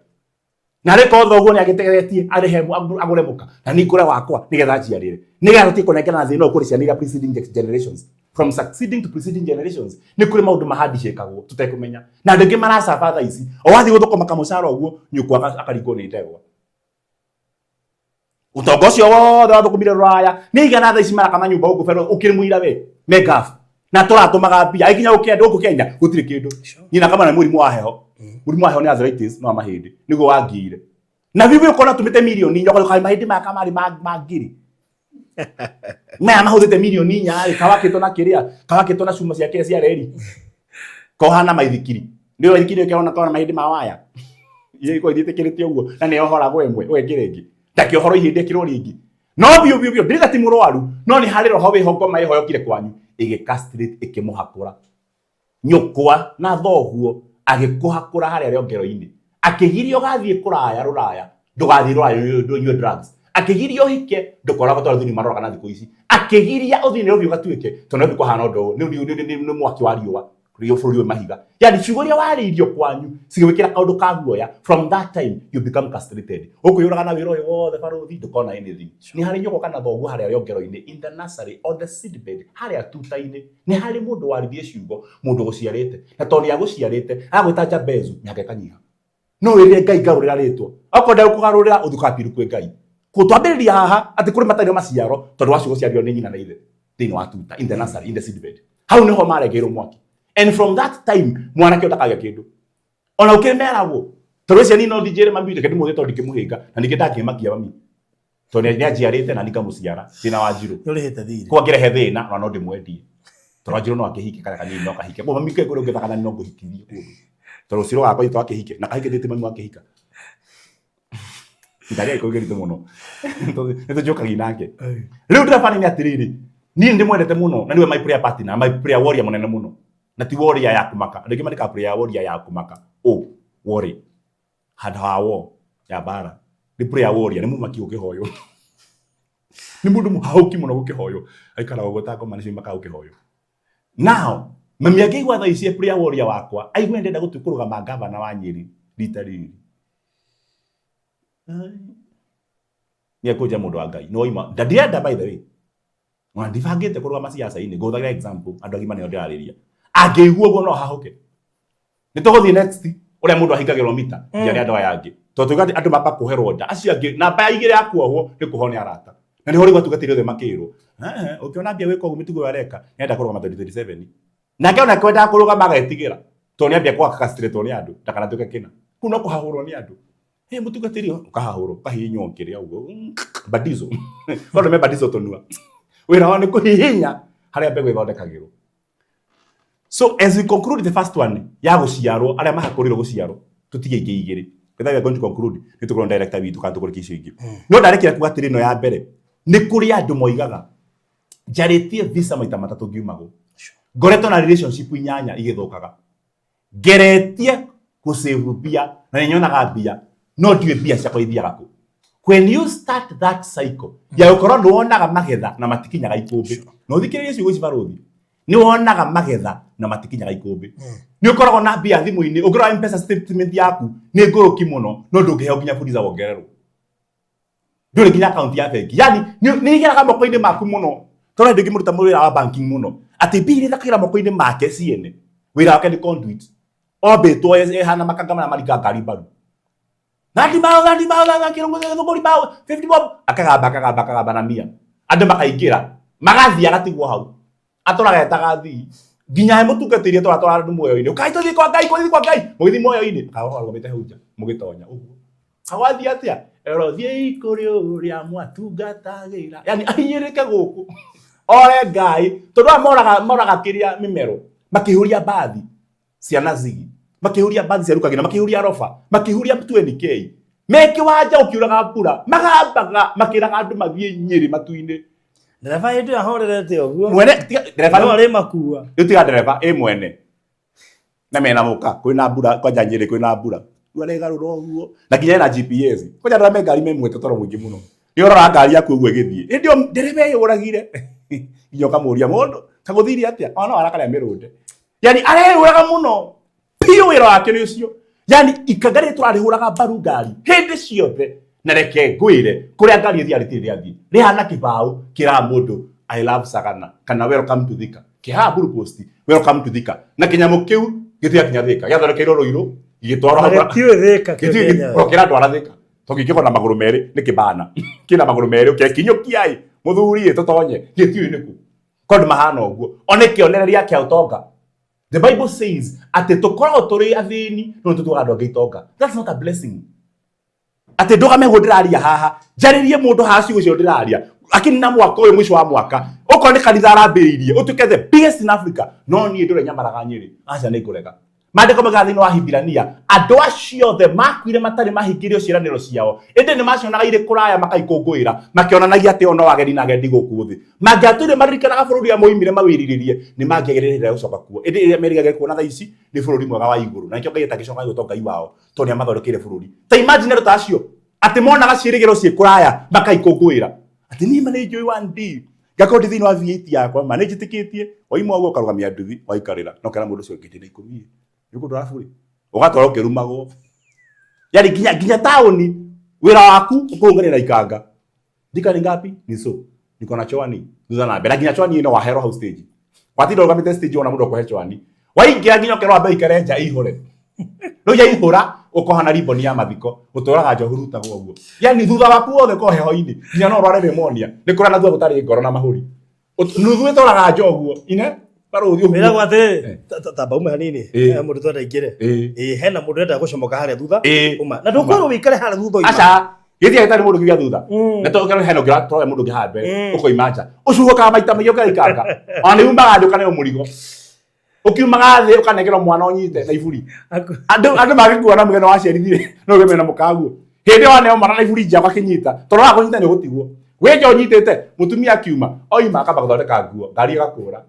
na riko thogu ni agitegeretie arihe agure muka na ni ngure wakwa nigetha ciarire nigetha tikonekana thina ukuri cianira preceding generations from succeeding to preceding generations ni kuri maundu mahadishekagwo tutekumenya na ndege marasa father ici o wathi guthukoma kamucara uguo nyukwa akaringo ni ndegwa utongo cio wothe wathukumire ruraya ni igana tha ici marakama nyumba guku pero ukiri muira we megaf na turatumaga bia ikinya ukenda guku Kenya gutire kindu nyina kama na murimu wa heho ni arthritis no mahindi nigo wangire na bibi ukona tumite milioni nyoko kai mahindi makamari magiri maya mahuthite milioni nyari kawakitwo na kiria kawakitwo na cuma cia cia reri kohana maithikiri ndio maithikiri ukiona kona mahindi mawaya iko ithikirite uguo na ne ohoragwo emwe wekirengi ndaki ohoro ihinde kiro ringi no bio ndiga ti murwaru no ni hariro ho wihongo mai hoyokire kwanyu ige castrate ikimuhakura nyukwa na thoguo agikuhakura haria riongero-ini akigirio gathie kuraya ruraya ndugathie ruraya nyue drugs akigiria hike ndukoragwo twa thuni marora kana thiku ici akigiria uthini ubi ugatuike tondu biko hana ndo ni mwaki wa riwa rio bũrũri mahiga yani ciugoria wariirio kwanyu cigwikira kaundu ka guoya from that time you become castrated ukuyuraga na wiro wothe baruthi ndukona anything ni hari nyoko kana thoguo haria riongero-ini in the nursery or the seedbed haria tuta-ini ni hari mundu warithie ciugo mundu guciarite na tondu ya guciarite agwita Jabezu nyake kanyiha no wire Ngai garurira ritwo akonda kugarurira uthukapiru kwe Ngai kutwambiriria haha ati kuri matari maciaro tondu wacio guciario ni nyina na ithe thini wa tuta in the nursery in the seedbed hau niho maregeirwo mwaki and from that time mwana kio takagia kindu ona ukimerago tondu cia ni no dijere mambite kindu muthe tondu kimuhinga na nikenda kimakia mami to nĩ ajiarĩte na nikamuciara thina wa Njirũ nĩ ũrĩhĩte thirĩ kwa ngĩrehe thĩna na no ndĩmwendie tondũ Njirũ no akĩhike kana kanini no kahike kwa mami kegũrũ ngĩthaka no ngũhikithie kũndũ tondũ Ciro wakwa itũ akĩhike na kahike ndĩte mami akĩhika ndari ikogerite mũno nĩ tũjokagia nake rĩu ndĩrabana nĩ atĩrĩrĩ niĩ ndĩmwendete mũno na niwe my prayer partner my prayer warrior mũnene mũno na ti warrior ya kumaka ndĩngĩ mandĩka prayer warrior ya kumaka warrior handũ ha war ya bara nĩ prayer warrior nĩ mũmaki ũkĩhoyo nĩ mũndũ mũhauki mũno gũkĩhoyo aikaraga ũguo ta ngoma nĩcio maka ũkĩhoyo now mami akĩigua thaa ici prayer warrior wakwa aigua ndenda gũtukũrũgama gavana wa Nyeri rita rĩrĩ nĩ akũnja mũndũ wa Ngai no ima ndĩrenda by the way ona ndibangĩte kũrũgama siasa-inĩ ngũthagira example andũ agima nĩo ndĩrarĩria angĩigua ũguo no hahoke nĩ tũgũthiĩ next ũrĩa mũndũ ahingagĩrwo mita njarĩ andũ aya angĩ tondũ tũgati andũ mapa kũherwo nda acio angĩ namba ya igĩrĩ ya kuohwo nĩ kũhonĩa arata na nĩ horĩ gwatungatĩrio othe makĩrwo ũkĩona mbia gwĩka ũguo mĩtugo yareka nĩenda kũrũgama 2027 nake ona kwenda kũrũgama agaetigĩra tondũ nĩambia kwakastretwo nĩ andũ ndakanatuĩke kĩna kũu no kũhahũrwo nĩ andũ mũtungatĩrio ũkahahũrwo ũkahihinywo kĩrĩa ũguo badizo bado me badizo tũnua wĩra wao nĩ kũhihinya harĩa mbegũ ĩthondekagĩrwo. So as we conclude the first one ya gũciarwo arĩa mahakũrĩrwo gũciarwo tũtige ingĩ igĩrĩ whether we are going to conclude nĩ tũkorwo director witũ kana tũkorwo icio ingĩ no ndarekĩra kuga atĩrĩ no ya mbere nĩ kũrĩ andũ moigaga njarĩtie visa maita matatũ ngiumagwo ngoretwo na relationship 8 igĩthũkaga ngeretie gũsave mbia na nĩnyonaga mbia no ndiwe mbia ciakwa ithiaga kũ. When you start that cycle ya gũkorwo nĩwonaga magetha na matikinyaga ikũmbĩ no thikĩrĩrie ciugo ici barothi nĩwonaga magetha na matikinyaga ikũmbĩ nĩ ũkoragwo na mbia thimũ-inĩ ũngĩrora M-Pesa statement yaku nĩ ngũrũki mũno no ndũngĩheo nginya fuliza wongererwo ndũrĩ nginya account ya bengi yani nĩ igeraga moko-inĩ maku mũno tondũ ndĩngĩ mũruta wĩra wa banking mũno atĩ mbia ĩthakĩra moko-inĩ make ciene wĩra wake nĩ conduit ombĩtwo ehana makangama na maringa ngari mbaru Nandi bao kirongo thogori bao 50 bob akagamba na mia andũ makaingĩra magathiĩ agatigwo hau atũraga etagathi nginya mũtungatĩria twatwara andũ muoyo-inĩ ũkaitũthiĩ kwa Ngai mũgĩthiĩ muoyo-inĩ kahoro gũmĩte hunja mũgĩtonya ũguo hawathiĩ atĩa erothiĩ kũrĩ ũrĩa mwatungatagĩra yani ahinyĩrĩke gũkũ ore Ngai tondũ moraga kĩrĩa mĩmero makĩhũria bathi ciana zigi makĩhũria bathi ciarukagĩra makĩhũria rofa makĩhũria 20k meke wanja ũkiuraga mbura magambaga makĩraga andũ mathiĩ Nyeri matu-inĩ ndereba hĩndĩ ahorerete ũguo mwene ndereba no arĩ makua ũtiga ndereba mwene na mena mũka kwĩna mbura kwanja Nyeri kwĩna mbura rĩu ũguo na kinya na GPS kwanja ndĩrame ngari memwete toro mũingĩ mũno nĩ ũrora ngari yaku ũguo ĩgĩthiĩ hĩndĩ ĩyo ndereba yũragire nginya ũkamũria mũndũ kagũthiire atĩa ona warakarĩa mĩrũnde yani areyũraga mũno pio wĩra wake nĩ ũcio yani ikangari tũrarĩhũraga mbaru ngari hĩndĩ ciothe na reke ngwĩre kũrĩa ngari ĩthiĩ rĩthiĩ rĩhana kĩbaũ kĩraga mũndũ I love Sagana kana welcome to Thika kĩhaha blue post welcome to Thika na kĩnyamũ kĩu gĩtiakinya Thika gĩathondekeirwo Rũirũ igĩtwarwo Thika kĩra ndwara Thika tũngĩkĩgwo na magũrũ merĩ nĩ kĩbana kĩna magũrũ merĩ ũkekinyũkia mũthuri tũtonye gĩtiũĩ nĩkũ kondũ mahana ũguo onekĩonereria kĩa ũtonga. The Bible says ati tũkoragwo tũrĩ athĩni no tũtuaga andũ angĩ itonga. That's not a blessing. Ati ndũgamegwo ndĩraria haha njarĩrie mũndũ haha ciugo cio ndĩraria akini na mwaka ũyũ mwisho wa mwaka ũkorwo nĩ kanitha arambĩrĩirie ũtuĩke the biggest in Africa no niĩ ndũrĩ nyamaraga Nyeri aca nĩ ngũrega mandĩko magathĩ-inĩ wa Hibirania andũ acio othe makuire matarĩ mahingĩrio ciĩranĩro ciao ĩndĩ nĩ macionaga irĩ kũraya makaikũngũĩra makĩonanagia atĩ ono ageni na agendi gũkũ thĩ mangĩatũire maririkanaga bũrũri ya moimire mawĩrirĩrie nĩ mangĩagĩrĩrĩra gũcoka kuo ĩndĩ ĩrĩa merĩgagĩre kuona thaa ici nĩ bũrũri mwega wa igũrũ na nĩkĩo Ngai atagĩcoka gwĩtwo Ngai wao tondũ nĩamathondekeire bũrũri ta imagine ta acio atĩ monaga ciĩrĩgĩro ciĩ kũraya makaikũngũĩra atĩ niĩ nĩ njũĩ one day ngakorwo thĩinĩ wa V8 yakwa ma nĩ njĩtĩkĩtie oimwe ũguo ũkarũgamia nduthi waikarĩra no kera mũndũ ũcio ngĩtĩ na ikũmi yuko ndo afuri ugatwara ukirumagwo yani ginya taoni wira waku ukungane na ikanga ndika ni ngapi ni so niko na chwani thutha na mbere ginya chwani ino wahero house stage watindo ukamite stage ona mundu akuhe chwani waingia ginya ukero ambe ikarenja ihore no ya ihora ukohana ribbon ya mathiko uturaga njohuru ta gwo yani thutha waku wothe ko heho-ini ginya no rware pneumonia ni kura na thutha gutari ngoro na mahuri nuthu itoraga njoguo ine Mira gwate tabaume hanini mũndũ twenda ingire hena mũndũ enda gũcomoka harĩa thutha uma na ndũkorwo wĩkare harĩa thutha aca Githia gitari mundu kigia thutha. Na to kero heno gira toro mundu kihambe. Uko imanja. Ucuhoka maita maigio gaikanga. Ona umbaga nduka ne murigo. Ukiumaga thi ukanegera mwana onyite na iburi. Andu magikuona mugeno wa ciarithire. No gemena mukagu. Hindi wane o marana iburi nja bakinyita. Toro wa kunyita ni gutigwo. We jo nyitete mutumia akiuma. Oima akamba guthondeka nguo. Ngari igakura.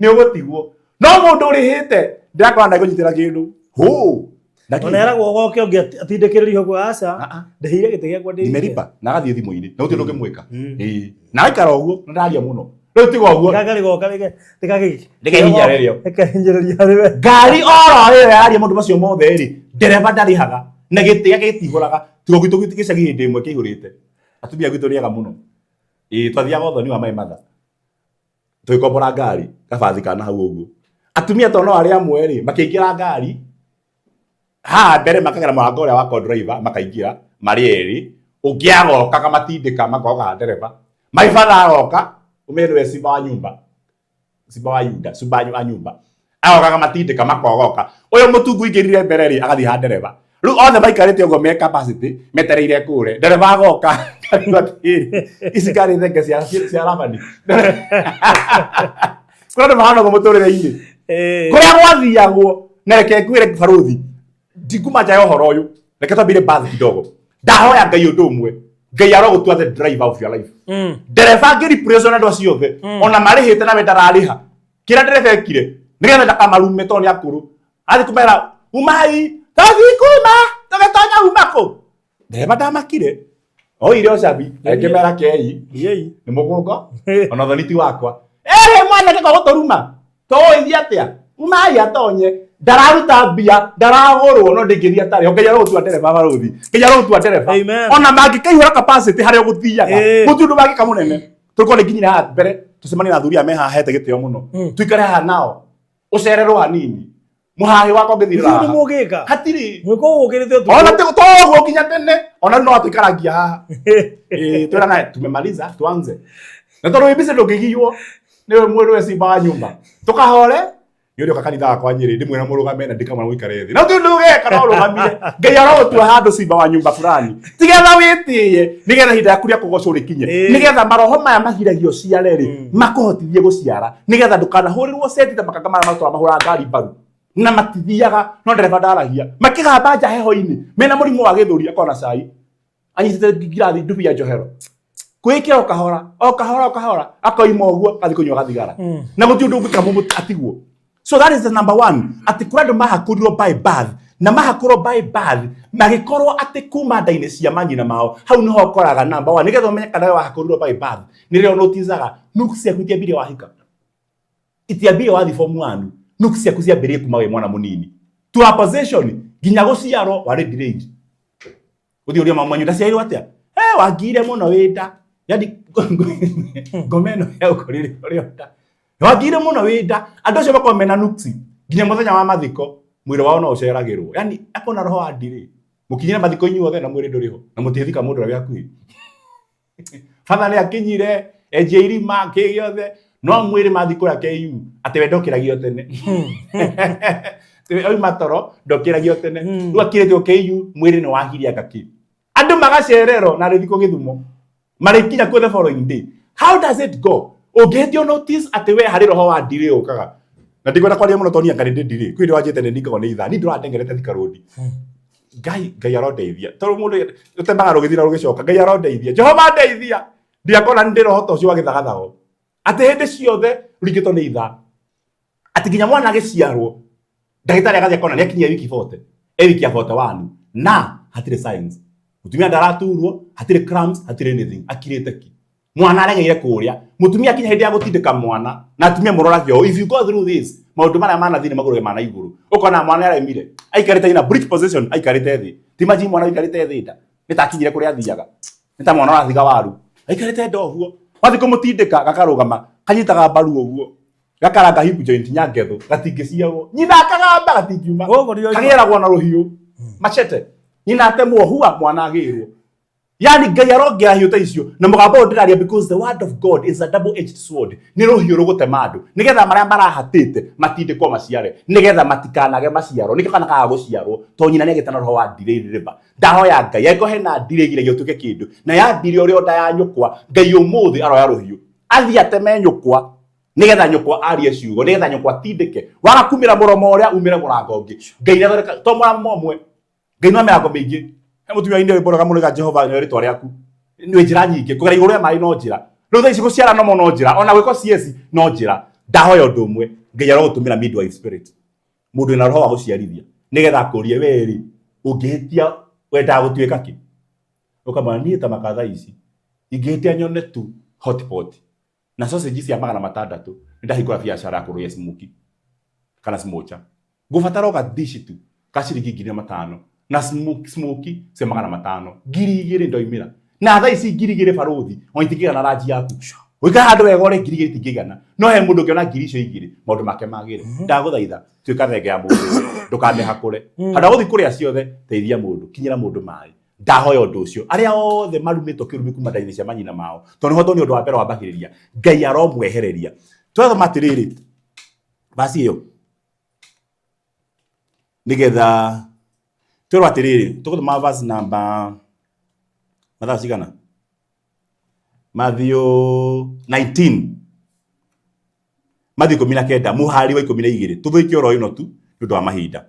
Ni ugutigwo. No mundu urihite ndakora na gunyitira kindu. Hu. Ona era gogoke onge atindekererio go aca. Ndehire gite gya kwa ndĩ. Nimeripa na gathie thimu-ini. Na uti ndungimwika. Na ikara uguo na ndaria muno. Riu tiga uguo. Gagari goka reke. Reke hinya rerio. Reke hinjereria riwe. Ngari oro ĩyo yaria mundu macio mothe ri. Ndereba ndarihaga. Na gĩtĩ gĩake gĩtihũraga. Tigo gitu gĩcagi hĩndĩ ĩmwe kĩihũrĩte. Atumia gwitũ riaga muno. Twathiaga ũthoni wa Mai Matha. Twĩkombora ngari gabathi kana hau ũguo. Atumia to no arĩa amwe ri makĩingĩra ngari. Mbere makagera mũrango ũrĩa wa co-driver makaingĩra marĩ erĩ. Ũngĩ agoka kamatindĩka makoga ndereba. Mai Father agoka umene simba wa nyumba. Simba wa Yuda, simba wa nyumba. Agoka kamatindĩka makogoka. Ũyũ mũtungu ingĩrire mbere ri agathi ha ndereba. Riu othe maikarĩte ũguo me capacity metereire kũre. Ndereba agoka atĩrĩ ici ngari thenge cia rabani. Kũrĩa nĩ mahana mũtũrĩre-inĩ. Kũrĩa gwathiagwo na reke ngwĩre baruthi. Ndinguma nja ya ũhoro ũyũ. Reke twambire bathi kidogo. Ndahoya Ngai ũndũ ũmwe. Ngai arogutua the driver of your life. Ndereba ngĩreplace na andũ acio othe. Ona marĩhĩte na we ndararĩha. Kĩrĩa ndereba ekire nĩgetha ndakamarume tondũ nĩ akũrũ. Athi kũmera umai tathi kuma tũgĩtonya uma kũ. Ndereba ndamakire. Oire ũcabi akĩmera kei. Nĩ mũgũngo. Ona thoniti wakwa. Mwana nĩko gũtũruma. Tũũithia atĩa. Umai atonye. Ndararuta mbia ndaragũrwo no ndingĩthia tarĩ Ngai arogutua ndereba baruthi. Ngai arogutua ndereba. Ona mangĩkĩihũra capacity harĩa gũthiaga. Mũtundu wagĩka mũnene. Tũkorwo nginyira haha mbere tũcemanie na athuri a meha hete gĩtĩo mũno. Tuikare haha nao. Ũcererwo hanini. Mũhahe wakwa ngĩthirĩra haha. Mũgĩka. Hatirĩ. Mwĩko ũgĩrĩte ũtukũ. Ona tũgũo nginya tene. Ona no atũikaragia haha. Twĩra naye tumemaliza tuanze. Na tondũ wĩmbice ndũngĩgiywo. Nĩwe mwĩrũ simba wa nyumba. Tukahore. Yuri kanitha wakwa Nyeri ndimwira murugame na ndikamana guikare thi. Na tu ndugeka no rugamire. Ngai arogutua handu simba wa nyumba fulani. Tigetha witie nigetha hinda yaku ria kugocwo rikinye. Nigetha maroho maya mahiragio ciare ri makuhotithie guciara. Nigetha ndukanahurirwo seti ta makanga mara matwara mahura ngari mbaru. Na matithiaga no ndereba ndaragia. Makigamba nja heho-ini. Mena murimu wa githuri akona cai. Anyitite ngirathi ndubia njohero. Kwikira okahora akoima uguo kathi kunywa gathigara. Na gutiu ndungika atigwo. So that is the number one. Ati kurado mahakurirwo by birth. Na mahakurwo by birth. Magikorwo ati kuma nda-inĩ cia manyina mao. Hau niho ũkoraga number one. Nigetha ũmenye kana wahakurirwo by birth. Nĩrĩo notizaga nuku ciaku itiambire wahika. Itiambire wathi form 1. Nuku ciaku ciambire kuma we mwana munini. To a possession. Nginya gũciarwo warĩ delayed. Uthi uria mama nyunda ciairwo atia. Wagire muno wĩnda. Yaani ngomeno ya ũkũrĩre ũrĩa ũnda. Wagire muno wĩnda. Andũ acio makorwo mena nuksi. Nginya mũthenya wa mathiko mwĩrĩ wao no ũceragĩrwo. Yaani akona roho wa ndiri. Mũkinyire mathiko inyuothe na mwĩrĩ ndũrĩho. Na mũtithika mũndũ ũrĩa hakuhĩ. Father nĩ akinyire enjia irima kĩgĩothe no mwĩrĩ mathiko ya KU atĩ we ndokĩragio tene. Oima toro ndokĩragio tene. Rĩu akĩrĩtio KU mwĩrĩ nĩ wahiria ngaki. Andũ magacererwo na rĩthiko gĩthumo. Marĩkinya kuo the following day. How does it go? Ũngĩtio notice atĩ we harĩ roho wa ndiri ũkaga. Na ndikwenda kwaria mũno tonia kanĩ ndiri. Kwĩ ndĩ wanjĩte nĩ ndingagwo nĩ ithaa. Ni ndĩrandengerete thika road. Ngai arondeithia. Tondũ mũndũ ũtembaga rũgĩthira rũgĩcoka. Ngai arondeithia. Jehova ndeithia. Ndiakona nĩ ndĩrohota ũcio wa gĩthagathago. Atĩ hĩndĩ ciothe rũringĩtwo nĩ ithaa. Atĩ nginya mwana agĩciarwo. Ndagĩtarĩ agathia kona nĩ akinyia wiki 40. Wiki ya 41. Na hatirĩ signs. Mutumia ndaraturwo, hatirĩ cramps, hatirĩ anything. Akirĩte ki. Mwana aregeire kũrĩa. Mutumia akinya hĩndĩ ya gũtindĩka mwana. Na atumia mũroragio. If you go through this, maũndũ marĩa manathĩ nĩ magũrũ mana igũrũ. Ũkona mwana aremire. Aikarĩte ina breech position, aikarĩte thĩ. Timaji mwana aikarĩte thĩ nda. Nĩ ta akinyire kũrĩa athiaga. Nĩ ta mwana arathiga waru. Aikarĩte ndohuo. Wathi kũmũtindĩka gakarũgama. Kanyitaga mbaru ũguo. Gakaranga hip joint nyangetho. Gatingĩciagwo. Nyina akagamba gatingiuma. Kagĩragwo na rũhiũ. Machete. Nyina atemwo hua mwana agĩrwo. Yani Ngai arongera hiyo ta icio na mugambo ndiraria because the word of God is a double edged sword. Ni ruhiu rugutema andu nigetha maria marahatite matindikwo maciare nigetha matikanage maciaro nikana kaga guciarwo to nyina negetana roho wa ndire riba ndahoya Ngai aiko hena ndire gire gituke kindu na ya ndire uri onda ya nyukwa Ngai umuthi aroya ruhiu athi ateme nyukwa nigetha nyukwa arie ciugo nigetha nyukwa tindike waga kumira muromo uria umire murango ungi Ngai na to muromo mwe Ngai no mirango mingi mutumia inde boraga muliga Jehova ni ritwa riaku ni njira nyingi kugera iguru ya mai no njira riu tha ici guciara no njira ona gwiko CS no njira ndahoya undu umwe Ngai arogutumira midwife spirit mundu ina roho wa guciarithia nigetha akurie weri ungihitia wenda gutuika ki ukamana ni ta makatha ici ingihitia nyone tu hotpot na sausage cia magana 600 ndahikora biashara ya kuruya smoky kana smocha gufatara ga dish tu kashiriki 5,000 na smoky se magana 500 2,000 ndoimira na tha ici 2,000 baruthi oitikiga na ranji yaku wika handu wega ore 2,000 tingigana no he mundu ngiona 2,000 maundu make magire ndaguthaitha tuika thenge ya mundu ndukame hakure handa guthi kuria ciothe teithia mundu kinyira mundu mai ndahoya undu ucio aria othe marumitwo kirumi kuma ndaini cia manyina mao to niho toni undu wa mbere wa mbagiriria Ngai aromwehereria twetha matiriri basi iyo nigetha twetha matiriri tukuthoma verse number mathaa cigana Matthew 19 Matthew 19 muhari wa 12 tuthuikie oro ino tu ndu wa mahinda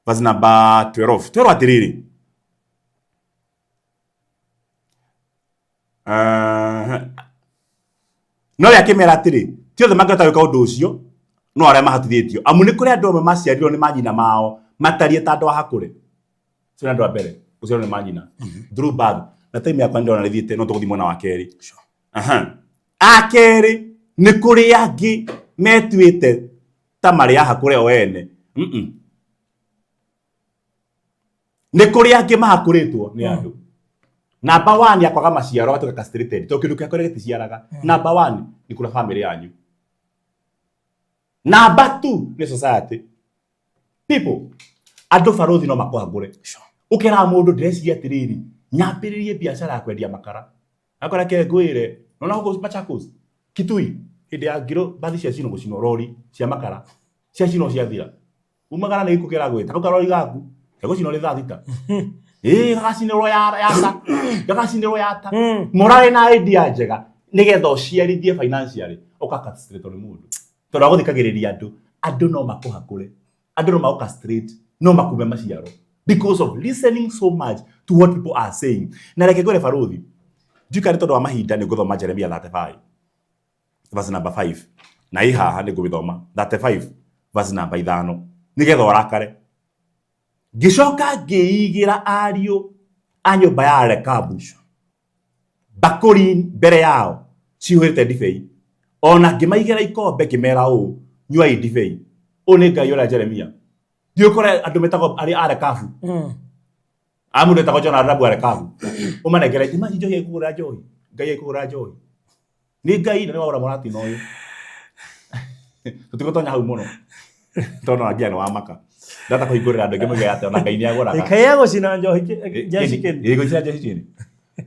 verse number 12 twero atiriri no ya kimera atiri tiothe mangata wika undu ucio no aria mahatithitio amu ni kuri andu amwe maciarirwo ni manyina mao matarie ta andu hakure sio andu a mbere ucio ni manyina through birth na time yakwa ndona rithiite no tuguthi mwana wa keri akeri ni kuri angi metuite ta maria hakure o ene ni kuri angi mahakuritwo ni andu number 1 yakwaga maciaro gatuka castrated to kindu kiakore giticiaraga number 1 ni kula family yanyu number 2 ni society people andu baruthi no makuhagure ukira mundu ndreciria atiriri nyambiririe biashara ya kwendia makara akora ke ngwire nona huko Machakos Kitui hinde ya ngiro bathi cia cino gucino rori cia makara cia cino cia thira umagara ni gukira gwita kauka rori gaku gucino ri thaa thita gacinirwo yata gacinirwo yata morale na idea njega nigetha uciarithie financially ukaka straight on mundu tondu aguthikagiriria andu no makuhakure andu no makuka straight no makume maciaro because of listening so much to what people are saying na reke gore baruthi jukari tondu wa mahinda ni guthoma Jeremia 35 verse number 5 na ihaha ni guthoma 35 verse number 5 nigetha urakare gicoka ngiigira ario a nyumba ya Rekabu bakuri mbere yao ciuhirite ndibei ona ngimaigira ikombe ngimera u nyuai ndibei une Ngai ora Jeremia ndiukore andu metago ari a Rekabu amundu etagwo Jona Rabu a Rekabu umanegera imaji njohi ikugura njohi Ngai ikugura njohi ni Ngai ni waura morati no uyu tutikotonya hau muno tono agia no amaka data kuigurira andu ngimuge ate ona Ngai ni aguraga ikaya gucina njohi JCM gucina JCM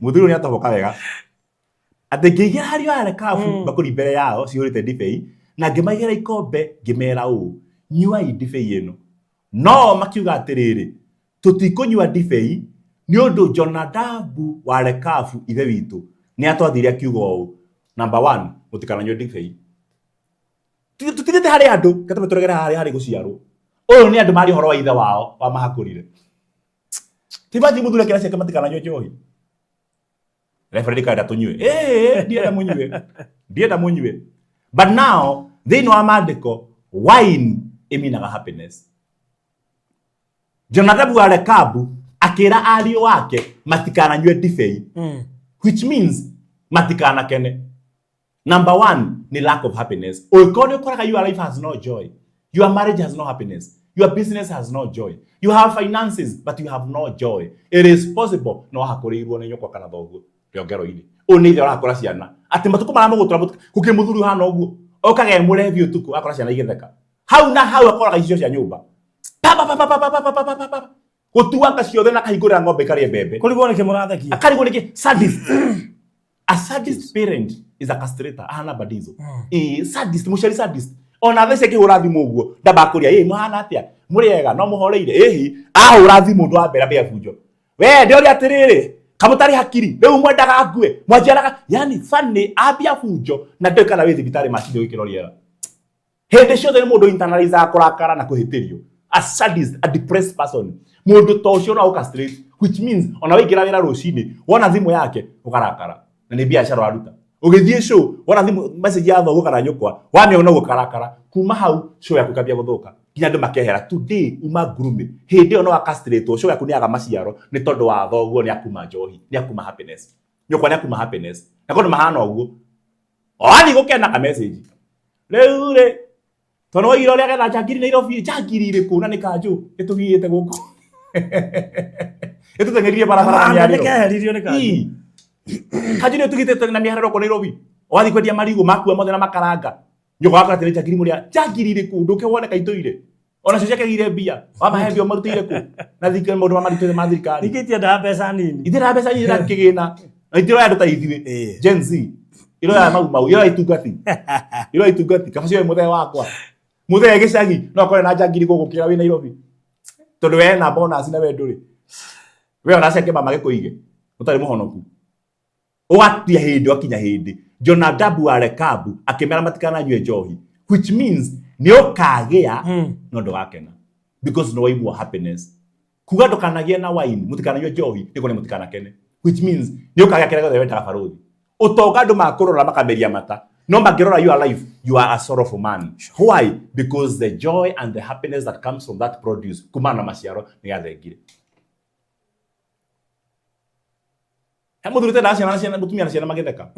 muthuru ni atoboka wega ate ngigira hario a Rekabu bakuri mbere yao ciurite ndibei na ngimaigira ikombe ngimera u nyuai ndibei ino no makiuga atiriri tutikunywa ndibei ni undu Jonadabu wa Rekabu ithe witu ni atwathire akiuga u number 1 mutikananywe ndibei tutithite hari andu katume turegera hari guciarwo uyu ni andu mari horo wa ithe wao wa mahakurire tibaji muthure kira cia matikananywe njohi referee kaida tunywe ndienda munywe but now they know amandiko wine iminaga happiness Jonadabu wa Rekabu akira ario wake matikananywe ndibei which means matikana kene number 1 ni lack of happiness oikono ukoraga your life has no joy your marriage has no happiness your business has no joy you have finances but you have no joy it is possible no hakurirwo ni nyoko kana thoguo riongero ini oni thera akora ciana ati matuko mara mugutura kukimuthuru hana oguo okage murevi utuku akora ciana igetheka hau na hau akoraga icio cia nyumba gutuanga ciothe na kahingurira ng'ombe karie mbembe kurigwo niki murathakia akarigwo niki sadist. A sadist parent is a castrator ahana badizo sadist mushari sadist ona these kihura thimu uguo ndamba kuria muhana atia muriega no muhoreire ahura thimu ndu wa mbere bia bunjo we ndio ri atiriri kamutari hakiri riu mwendaga ngue mwanjaraga yani funny abia bunjo na ndeka na withi bitari mashinde wikiroriera hende ciothe ni mundu internalize akurakara na kuhitirio. A sadist, a depressed person, mundu tocio na ukastrate, which means ona wigira wira rucini wona thimu yake ukarakara na ni biashara waruta ugithie show wona thimu message ya thogo kana nyukwa wamiona gukarakara kuma hau show yaku kabia guthuka kinya ndu makehera today uma grume hindi ono akastrate show yaku ni aga maciaro ni tondu wa thogo ni akuma njohi ni akuma happiness nyukwa ni akuma happiness na kondu mahana uguo ani gukena ka message riu ri tono iro ria getha jangiri ni Nairobi jangiri ri ku na ni kanju itugiyete guku itutengeririe barabara ni ari nikeheririo ni kanju kanju ni tugitete na miharero ko Nairobi wathi kwendia marigo makua mothe na makaranga nyoko akora tene jangiri muria jangiri ri ku nduke wone kaitoire ona cio ciakegire mbia wamahembio marutire ku na thikire maundu mamarutire ma thirikari ikitia nda mbeca nini ithira mbeca nyingi na kigina na itiro ya nduta ithuĩ Gen Z iro ya mau iro itungati kabacio muthe wakwa muthe gicagi no kore na jangiri gugukira wi Nairobi tondu we na bonus na we nduri we ona ceke mama gikuige utari muhonoku ugatia hindi akinya hindi Jonadabu wa Rekabu akimera matikana nywe njohi, which means ni ukagea no ndugakena because no waibu happiness kuga ndukanagia na wine mutikana nywe njohi niko ni mutikana kene, which means ni ukagea kile gothe wenda baruthi utoga ndu makurora makameria mata no magirora you are life you are a sorrowful man. Why? Because the joy and the happiness that comes from that produce kumana maciaro ni gathengire. He muthurite na ciana mutumia na ciana magetheka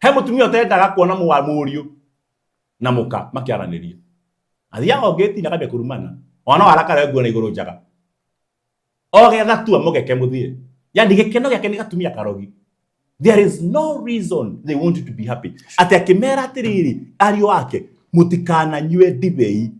he mutumia utendaga kuona muriu na muka makiaraniria athia ogeti na kabia kurumana ona warakara nguo na iguru njaga ogetha tua mugeke muthie yani gikeno giake ni gatumia karogi. There is no reason they want you to be happy. Ati akimera atiriri ario wake mutikana nywe ndibei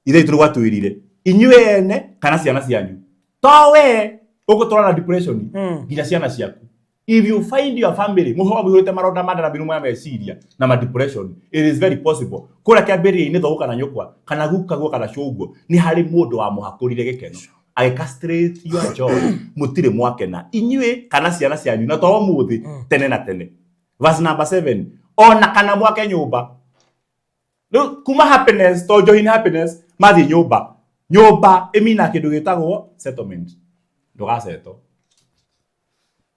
ithe ituru gwatwirire inywe ene kana ciana cianyu towe ugutwara na depression nginya ciana ciaku. If you find your family muhoba muhurite maronda manda na binumu ya meciria na ma depression, it is very possible kura kiambiri ni thoguka na nyukwa kana guka kana shoguo ni hari mundu wa muhakurire gikeno I castrate your joy mutire mwakena inywe kana ciana cianyu na to muthi tene na tene. Verse number 7 ona kana mwake nyumba kuma happiness to joy in happiness mathi nyumba emina kindu gitagwo settlement ndugaceto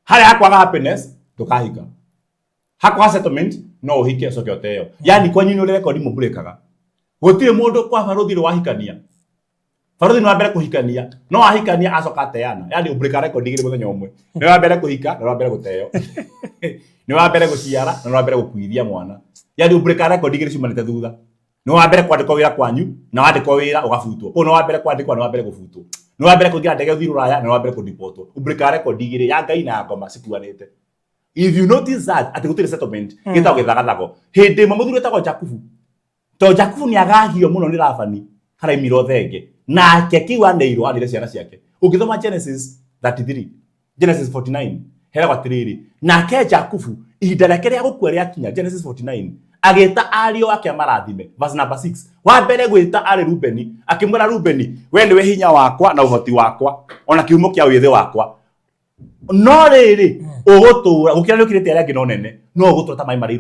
hari akwa happiness tukahika hakwa settlement no uhike coke oteo yani kwa nyinyi ule record mubulekaga gutire mundu kwa baruthi wahikania baruthi no ambere kuhikania no ahikania acoka ateana yani ubuleka record igire muthenya umwe ni wa mbere kuhika na wa mbere guteo ni wa mbere guciara na wa mbere gukuithia mwana yani ubuleka record igire ciumanite thutha ni wa mbere kwandikwa wira kwanyu na wandikwa wira ugafutwo ko no wa mbere kwandikwa na wa mbere gufutwo no wa mbere kugira ndege thiru raya na wa mbere kudipotwo ubuleka record igire ya ngai na ngoma cikuanite. If you notice that ati gutire settlement gitagwo githagathago hindi mamuthuru etagwo Jakubu to Jakubu ni agahio muno ni Labani kana imiro thenge nake kiwandeirwo anire ciana ciake ukithoma Genesis 33 Genesis 49 hera kwa tiriri nake Jakubu ihinda rĩake rĩa gũkua rĩakinya Genesis 49 ageta ario ake amarathime. Verse number 6 wa mbere gwita ari Rubeni akimwira Rubeni we ni we hinya wakwa na uhoti wakwa ona kiumo kia withe wakwa no riri ugutura gukira ni ukirite aria ngino nene no ugutura ta mai mari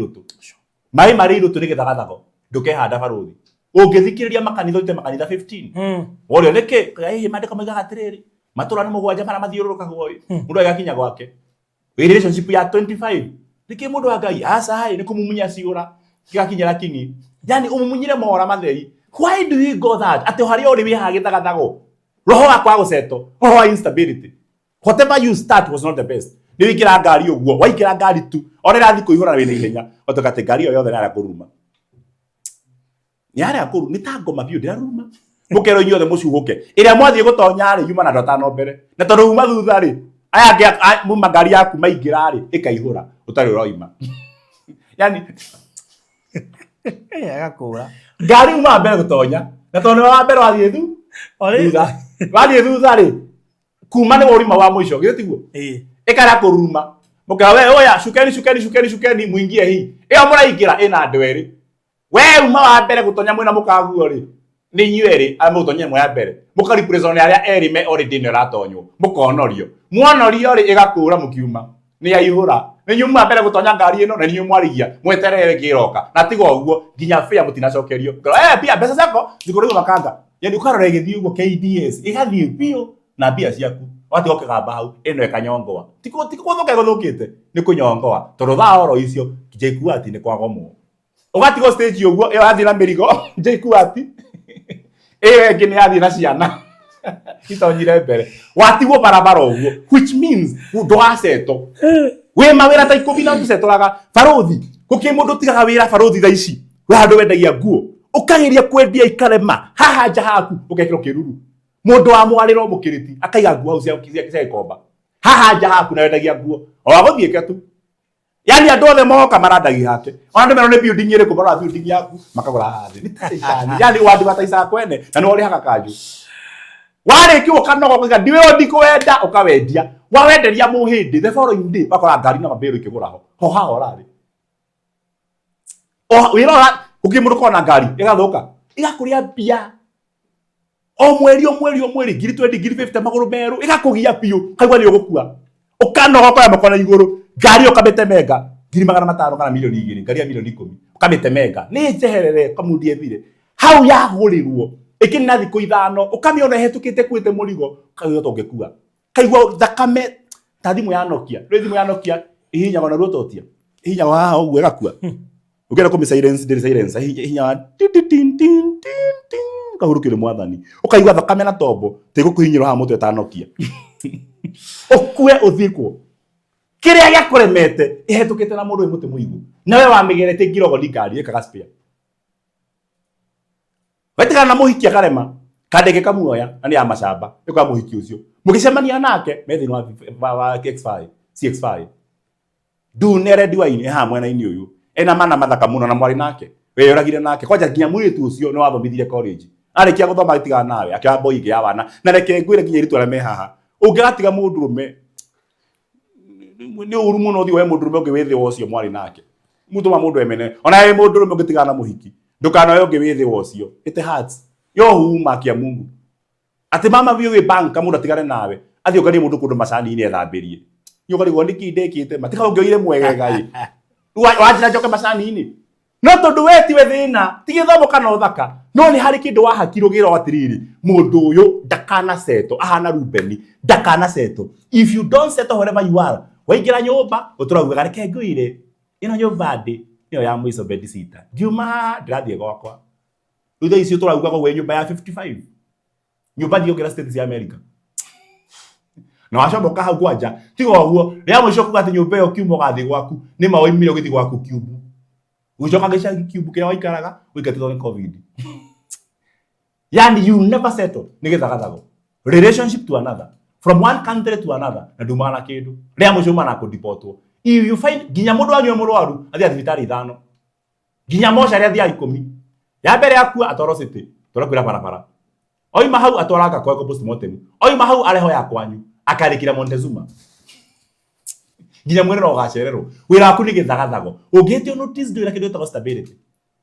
rutu ni githagathago ndukehanda baruthi ungithikiriria makanitha ite makanitha 15 worio niki mandika maiga atiriri matura ni mugwanja mara mathiururuka goi mundu agakinya gwake relationship ya 25 niki mundu wa Ngai asa hai ni kumumunya ciura kigakinyira kingi yani umumunyire mora matheri. Why do you go that ati hari ori wi ha githagathago roho akwa guceto roho instability. Whatever you start was not the best. Ni wikira ngari uguo waikira ngari tu ona rathi kuihura wina ihenya otokate ngari yothe na kuruma yare akuru ni ta ngoma biu ndiraruma mukero inyothe mucuhuke iria mwathie gutonya ri yuma na ndotano mbere na tondu uma thutha ri aya muma ngari yaku maingira ri ikaihura utari uroima yani agakura ngari uma mbere gutonya na tondu wa mbere wathie thu thutha wathi thutha ri kuma ni urima wa mwisho gitiguo ikara kuruma muka we oya shukeni muingie hii iyo muraingira ina ndweri we uma wa mbere gutonya mwina mukaguo ri ni inyueri amutonya mwe ya mbere muka represent aria erime already ni ratonywo mukonorio muonorio ri igakura mukiuma ni yaihura ni nyuma mbere gutonya ngari ino na ni mwarigia mweterere kiroka na tigo uguo ginya fia mutinacokerio pia pesa zako zikurigo makanga yani ukarora igithii uguo KDS igathii bio na bia ciaku wati okagamba hau ino ekanyongoa tiko thuke guthukite ni kunyongoa tondu thaoro icio JCM ni kwagomo ugatigo stage uguo iyo athi na mirigo JCM ewe ngine athi na ciana itonyire mbere watigwo barabara uguo which means ndoaceto we mawira ta ikobi na tucetoraga barothi guki mundu tigaga wira barothi tha ici we handu wendagia nguo ukageria kwendia ikarema haha nja haku ukekiro kiruru mundu wa mwariro mukiriti akaiga nguo cia ikomba haha nja haku na wendagia nguo oguthieke tu yani andu othe moka marandagi hake ona ndemero ni building ire kubara building yaku makagura hathi ni taitani yani wandi bataisa kwene na ni wali haka kaju wale kiwo kanogo kwa ndiwe odiko wenda ukawendia wawenderia muhindi the following day bakora ngari na mabero ikigura ho haho rari wira ukimundu kona ngari igathuka igakuria bia o mweri ngiri 20 ngiri 50 maguru meru igakugia piu kaigwa ni ugukua ukanogo kwa makona iguru ngari ukabete mega ngiri 500 kana milioni 2 ngari ya milioni 10 ukabete mega ni jeherere kamudie thire hau yagurirwo ikini na thiko ithano ukamiona hetukite kwite murigo kaigwa tongekua kaigwa thakame ta thimu ya Nokia thimu ya Nokia ihinya wana rutotia ihinya wa ugu egakua ukera komi silence ihinya tin kahurukire mwathani ukaigwa thakame na tombo tigukuhinyirwo ha mutwe ta Nokia okue uthikwo kiria gyakuremete ihetukite na mundu muti muigu nawe wamigerete ngirogo ndikari ekaga spare wetika na muhikia karema kadege kamuoya na ni ya mashamba iko muhiki ucio mugicemania nake methi wa X5 CX5 du nere diwaini ha mwena ini uyu ena mana mathaka muno na mwari nake we yoragire nake kwaja nginya Muriithi ucio no wathomithire college arikia guthoma itiga nawe akiwa boy ya wana na reke ngwire nginya ritwa me haha ungatiga mundurume ni uru muno thi we mundurume ungiwithi wocio mwari nake mutuma mundu emene ona we mundurume ungitiga na muhiki ndukana yo ngiwithi wocio it hurts yo huma kia Mungu ati mama biyo we bank mundu atigane nawe athi ukari mundu kundu macani ni ethambirie yo kari gondi kindekite matika ungioire mwege gai wajira joke macani ni no tondu weti we thina tigithomo kana uthaka no ni hari kindu wa hakiro gira atiriri mundu uyu ndakana seto ahana Rubeni ndakana seto if you don't settle wherever you are waingira nyumba uturaguga gareke nguire ino nyumba ndi yo ya mwiso bed sita Juma ndirathie gwakwa uthe icio turaguga go we nyumba ya 55 nyumba ndio kira states ya America na washoboka hau kwanja tigo guo ria mwisho kuga ati nyumba yo kiumo gathi gwaku ni mawoimire ugithi gwaku kiubu ucoka gesha kiubu kira waikaraga wikatithwo ni covid yani you never settle ni githagathago relationship to another from one country to another na dumana kindu ria mwisho mana ku deportwo if you find ginya mundu anyu murwaru athi athibitari 5 ginya moca ria thia 10 ya mbere yakua atoro city turakwira barabara oima hau atwaraga kwa postmortem oima hau areho ya kwanyu akarikira Montezuma ginya mwene no gacererwo wira aku ni githagathago ungitio notice ndio kindu ta stability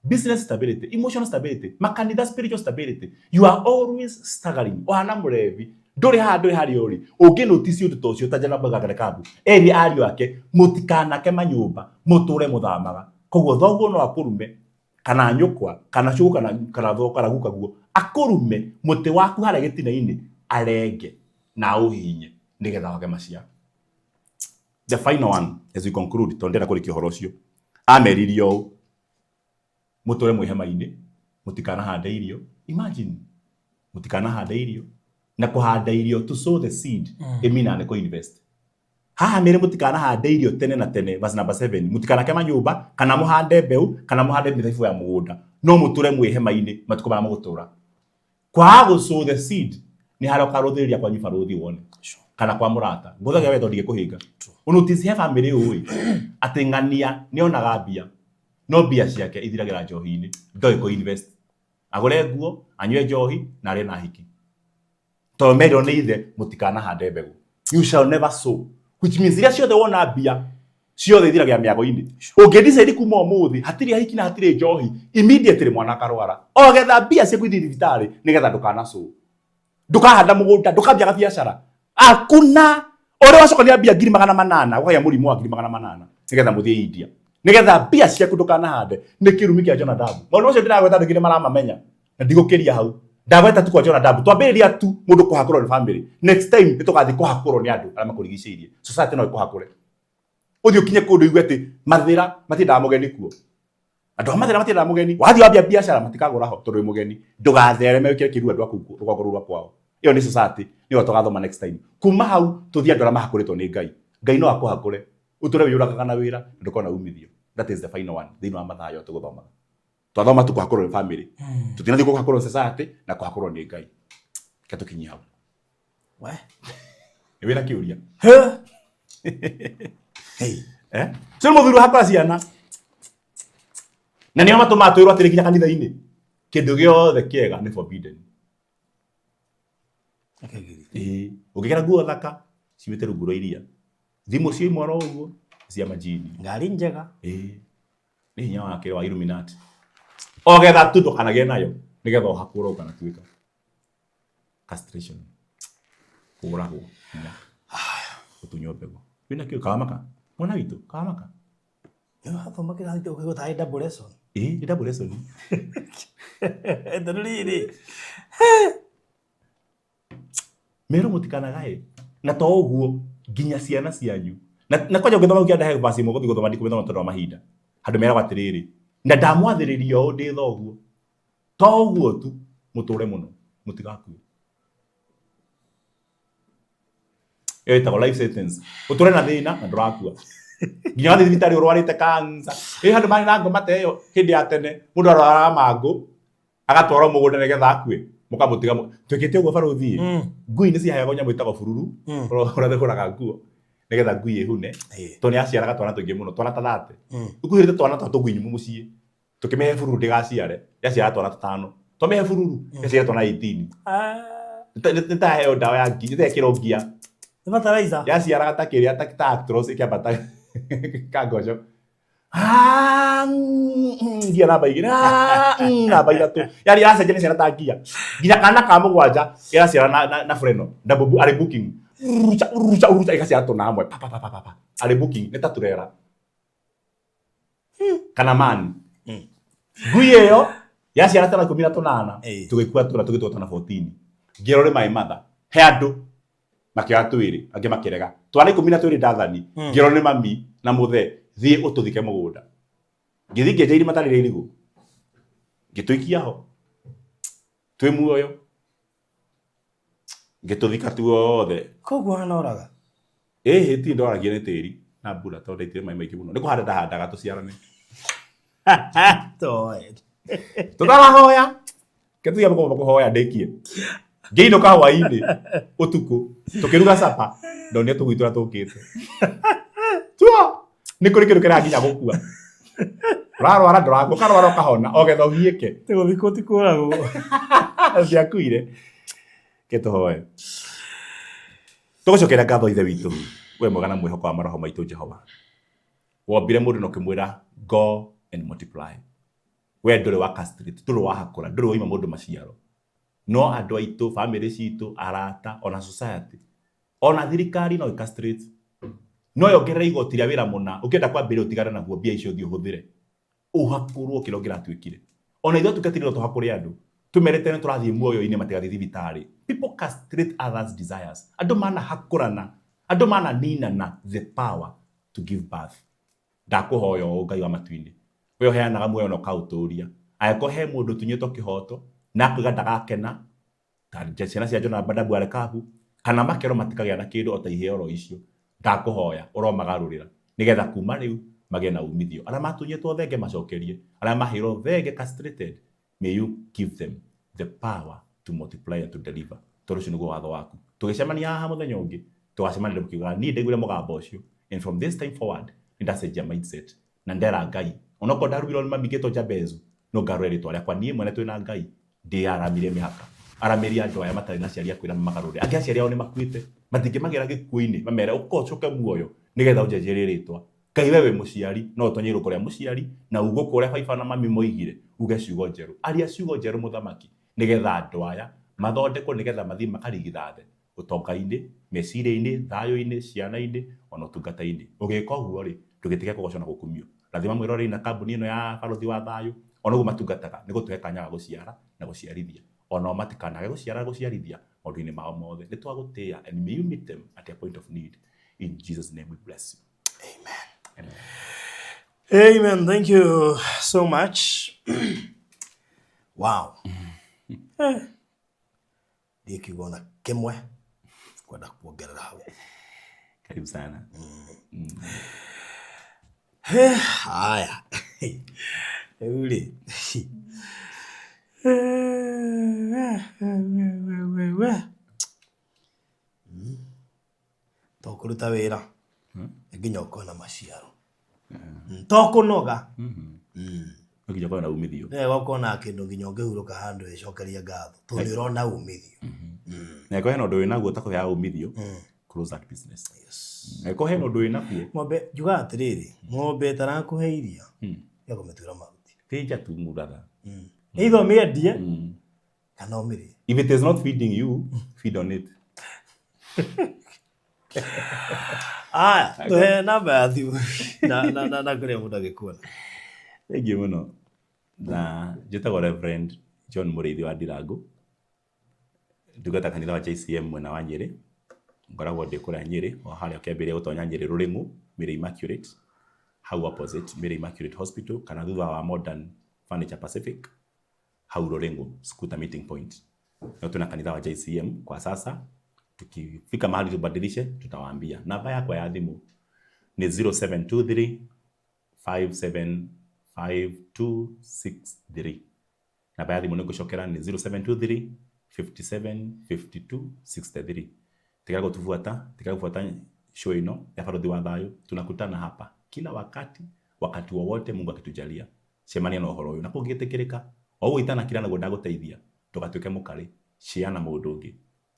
business stability emotional stability makanitha spiritual stability you are always staggering ohana murevi nduri hari uri ungi notice undu tocio tajana bagagare kabu eri ari wake mutikanake manyumba muture muthamaga koguo thoguo no akurume kana nyukwa kana cuka kana thoko kana guka guo akurume muti waku hare gitina-ini arenge na uhinye nigetha wage macia. The final one as we conclude tondera kuri kihorocio ameririo muture mwihema-ini mutikana hande irio imagine mutikana hande irio na kuhanda irio to sow the seed emina ne ko invest haha mere mutikana hande irio tene na tene verse number 7 mutikana kema nyumba kana muhande mbeu kana muhande mithaifu ya mugunda no muture mwihema-ini matuko ba mugutura kwa go sow the seed ni haro karothiria kwa nyifaruthi wone kana kwa murata nguthaga we tondige kuhinga unotice he family uyi atengania ni onaga bia no bia ciake ithiragira njohi-ini ndoi ko invest agore nguo anywe njohi na ari na hiki to merio ni ithe mutikana hande mbegu. You shall never sow, which means iria ciothe wona mbia ciothe ithiragia miago-ini. Ungidecide kuma umuthi hatiri hiki na hatiri njohi, immediately mwana karwara ogetha mbia ciaku ithi thibitari nigetha ndukana sow, ndukahanda mugunda, ndukambia biashara. Akuna ore wacokonia mbia 800 ukaya murimu wa 800 nigetha muthie India, nigetha mbia ciaku ndukana hande ni kirumi kia Jonadabu. Maundu macio ndiragweta andũ aingĩ maramamenya na ndigukiria hau. Ndagweta tu kwa Jonadabu twambiriria tu mundu kuhakurwo ni family. Next time nitugathi kuhakurwo ni andu aria makurigicĩirie. Society no ikuhakure uthi ukinye kundu igwe ati mathira matindaga mugeni kuo. Andu mathira matindaga mugeni wathi wambia biashara matikagura ho tondu mugeni ndugathereme wikire kiru andu aku rũgongo rũu kwao. Iyo ni society niyo tugathoma next time. Kuma hau tuthia andu aria mahakuritwo ni Ngai. Ngai no akuhakure uture wiyuraga na wira ndukona umithio. That is the final one. Thĩinĩ wa mathayo tuguthomaga. Twathoma tu kuhakurwo ni family. Tutinathi kuhakurwo society na kuhakurwo ni Ngai. Katukinyia hau. We. Wĩra kiuria. Hey, sio mũthuru hakwa ciana. Na nĩo matũma twĩrwo atĩ kinya kanitha-inĩ kĩndũ gĩothe kĩega nĩ forbidden. Ũngĩgera nguo thaka ciumĩte rungu rwa iria. Thimũ cio imwe ũguo cia majini. Ngari njega. Nĩ hinya wake wa Illuminati. Ogetha tu ndũkanagie nayo nĩgetha ũhakũrwo kana tuĩka castration. Kũragwo. Ũtunywo mbegũ. Wĩna kĩo kamaka. Mwana witũ kamaka. Yo hathoma kĩrathi ũgĩgũtahe double lesson. Nĩ double lesson. Ndũrĩrĩ. Mero mũtikanagae. Na to ũguo nginya ciana cianyu. Na kwaja ũgĩthoma ũkĩanda verse imwe gũthiĩ gũthoma ndikũmĩthoma tondũ wa mahinda. Handũ meragwo atĩrĩrĩ. Na ndamwathĩrĩria ũũ ndĩ thoguo. To ũguo tu mũtũre mũno mũtigakue. Iyo ĩtagwo life sentence. Ũtũre na thĩna na ndũrakua. Nginya wathi thibitarĩ ũrwarĩte cancer. Handũ marĩ na ngoma ta ĩyo hĩndĩ ya tene mũndũ arwaraga mangũ agatwarwo mũgũnda nĩgetha akue. Mũkamũtiga twĩkĩte ũguo barũthi. Ngui nĩ ciaheyagwo nyamũ ĩtagwo bururu. Ũrathegũraga nguo nĩgetha ngui ĩhune. To nĩ aciaraga twana tũingĩ mũno, twana ta 30. Ũkuhĩrĩte twana ta tũguinyu mũciĩ. Tũkĩmehe bururu ndĩgaciare. Yaciara twana 5. Tũmehe bururu yaciara twana 18. Nĩtaheo ndawa ya ngi, nĩtekĩrwo ngia. Nĩ fertilizer. Yaciaraga ta kĩrĩa ta actros ĩkĩambata kangoco. Ngia namba igĩrĩ. Namba ithatũ. Yaani yacenjia nĩ ciana ta ngia. Nginya kana ka mũgwanja ĩgaciara na freno. Double arĩ booking. Urucha ikaciara tũna hamwe. Pa. Arĩ booking nĩ ta turera. Kana mani. Ngui ĩyo yaciara twana 18. Tũgĩkua tũna tũgĩtwo twana 14. Ngĩrore my mother. He andũ makĩoya twĩrĩ angĩ makĩrega. Twana 12 ndathani. Ngĩrwo nĩ mami na mũthe thiĩ ũtũthike mũgũnda. Ngĩthiĩ ngĩenja irima tarĩ irigũ. Ngĩtũikia ho. Twĩ muoyo. Ngĩtũthika tuothe. Koguo hana oraga. Ti ndoragia nĩ tĩri na mbura tondũ ndaitire maĩ maingĩ mũno. Nĩ kũhanda ndahandaga tũciarane. Toe. Tũtarahoya. Ketũia mũkomba kũhoya ndĩkie. Ngĩinũka hwaĩ-inĩ ũtukũ tũkĩruga capa ndonire tũgwitũra tũkĩte. Tuo nĩ kũrĩ kĩndũ kĩrakinya gũkua. Ũrarwara ndũrakua ũkarwara ũkahona ogetha ũhiĩke. Tĩgũthikwo ti kũragwo. Ciakuire. Ketũhoe. Tũgũcokera ngatho ithe witũ. We mwega na mwĩhoko wa maroho maitũ Jehova. Wombire mũndũ na ũkĩmwĩra go and multiply. We ndũrĩ wa castrate, ndũrĩ wa hakũra, ndũrĩ woima mũndũ maciaro. No andũ aitũ, family citũ, arata, ona society. Ona thirikari no castrate. No yongerera igoti rĩa wĩra mũna. Ũkĩenda kwambĩrĩria ũtigane naguo mbia icio ũthiĩ ũhũthĩre. Ũhakũrwo kĩrĩa ũngĩratuĩkire. Ona ithuĩ tũketirwo tũhakũre andũ. Tũmerete nĩ tũrathiĩ muoyo-inĩ matigathiĩ thibitarĩ. People castrate others' desires. Andũ manahakũrana. Andũ mananinana the power to give birth. Ndakũhoya o Ngai wa matu-inĩ. We ũheanaga muoyo na ũkaũtũũria. Angĩkorwo he mũndũ ũtunyĩtwo kĩhoto na akauga ndagakena ta ciana cia Jona Badabu arekabu kana makero matikagĩa na kĩndũ o ta iheo ro icio. Ndakũhoya ũromagarũrĩra nĩgetha kuma rĩu magĩe na umithio. Arĩa matunyĩtwo thenge macokerie. Arĩa mahĩrwo thenge castrated, may you give them the power to multiply and to deliver. Tondũ ũcio nĩguo watho waku. Tũgĩcemania haha mũthenya ũngĩ tũgacemanĩrĩra mũkiuga niĩ ndaiguire mũgambo ũcio, and from this time forward nĩndacenjia mindset na ndera Ngai onokorwo ndarugirwo nĩ mami gĩtwo Jabezu no ngarũe rĩtwa rĩakwa niĩ mwene twĩna Ngai ndĩaramire mĩhaka arameria andũ aya matarĩ na ciari akwĩra makarũre angĩ aciari ao nĩ makuĩte matingĩmagera gĩkuũ-inĩ mamere ũkocoke muoyo nĩgetha ũnjenjerie rĩtwa Ngai we mũciari no ũtonye iruko rĩa mũciari na ugũkũ ũrĩa baba na mami moigire uge ciugo njerũ aria ciugo njerũ mũthamaki nĩgetha andũ aya mathondekwo nĩgetha mathiĩ makarigitha thĩ ũtonga-inĩ meciria-inĩ thayũ-inĩ ciana-inĩ ona ũtungata-inĩ ũgĩka ũguo rĩ ndũgĩtige kũgocwo na gũkumio rathima mwĩrore na kambuni ĩno ya barothi wa thayũ ona ũguo matungataga nĩ gũtũhe kanya ga gũciara na gũciarithia ona matikanage gũciara gũciarithia maũndũ-inĩ mao mothe nĩ twagũtĩĩa and may you meet them at their point of need in Jesus name we bless you amen Amen. Thank you so much. Wow. Ndikiona kimwe kwenda kuongerera hau. Karibu sana. Haya. Uli. Tokuruta wira. Nginya ukona maciaro. Tokunoga. Nginya ukona umithio. Ukona kindu nginya ungihurũka handu icokeria ngatho. Tũrona umithio. Na ko hena ũndũ wĩna guo ta kũhea umithio. Close that business. Yes. Na ko hena ũndũ wĩna kuo. Ng'ombe juga atiriri. Ng'ombe tarakuhe iria. Ya kũmĩtuĩra mahuti. Tĩnja tu muratha. Either ũmĩendie kana ũmĩrĩe. If it is not feeding you, feed on it. Tuhe namba ya thimũ na kũrĩa mũndũ agĩkuona. Thengiũ mũno. Na njĩtagwo Reverend John Muriithi wa Ndirangu. Ndungata kanitha wa JCM mwena wa Nyeri. Ngoragwo ndĩ kũrĩa Nyeri o harĩa kĩambĩrĩria gũtonya Nyeri Rũrĩng'u, Mĩrĩ Immaculate, hau opposite Mĩrĩ Immaculate Hospital kana thutha wa Modern Furniture Pacific, hau Rũrĩng'u, Scooter Meeting Point. Na tuna kanitha wa JCM kwa sasa. Tukifika mahali tubadilishe tutawaambia. Namba yako ya thimu ni 0723 575263. Namba ya thimu ni kushokera ni 0723 575263. Tika kufuata show ino ya Farodhi wa Thayo. Tunakutana hapa kila wakati wowote Mungu akitujalia. Shemania na uhoro uyu na kungĩtĩkĩrĩka o gwĩtana kira na gũteithia tugatuĩke mũkari ciana mũndũ ũngĩ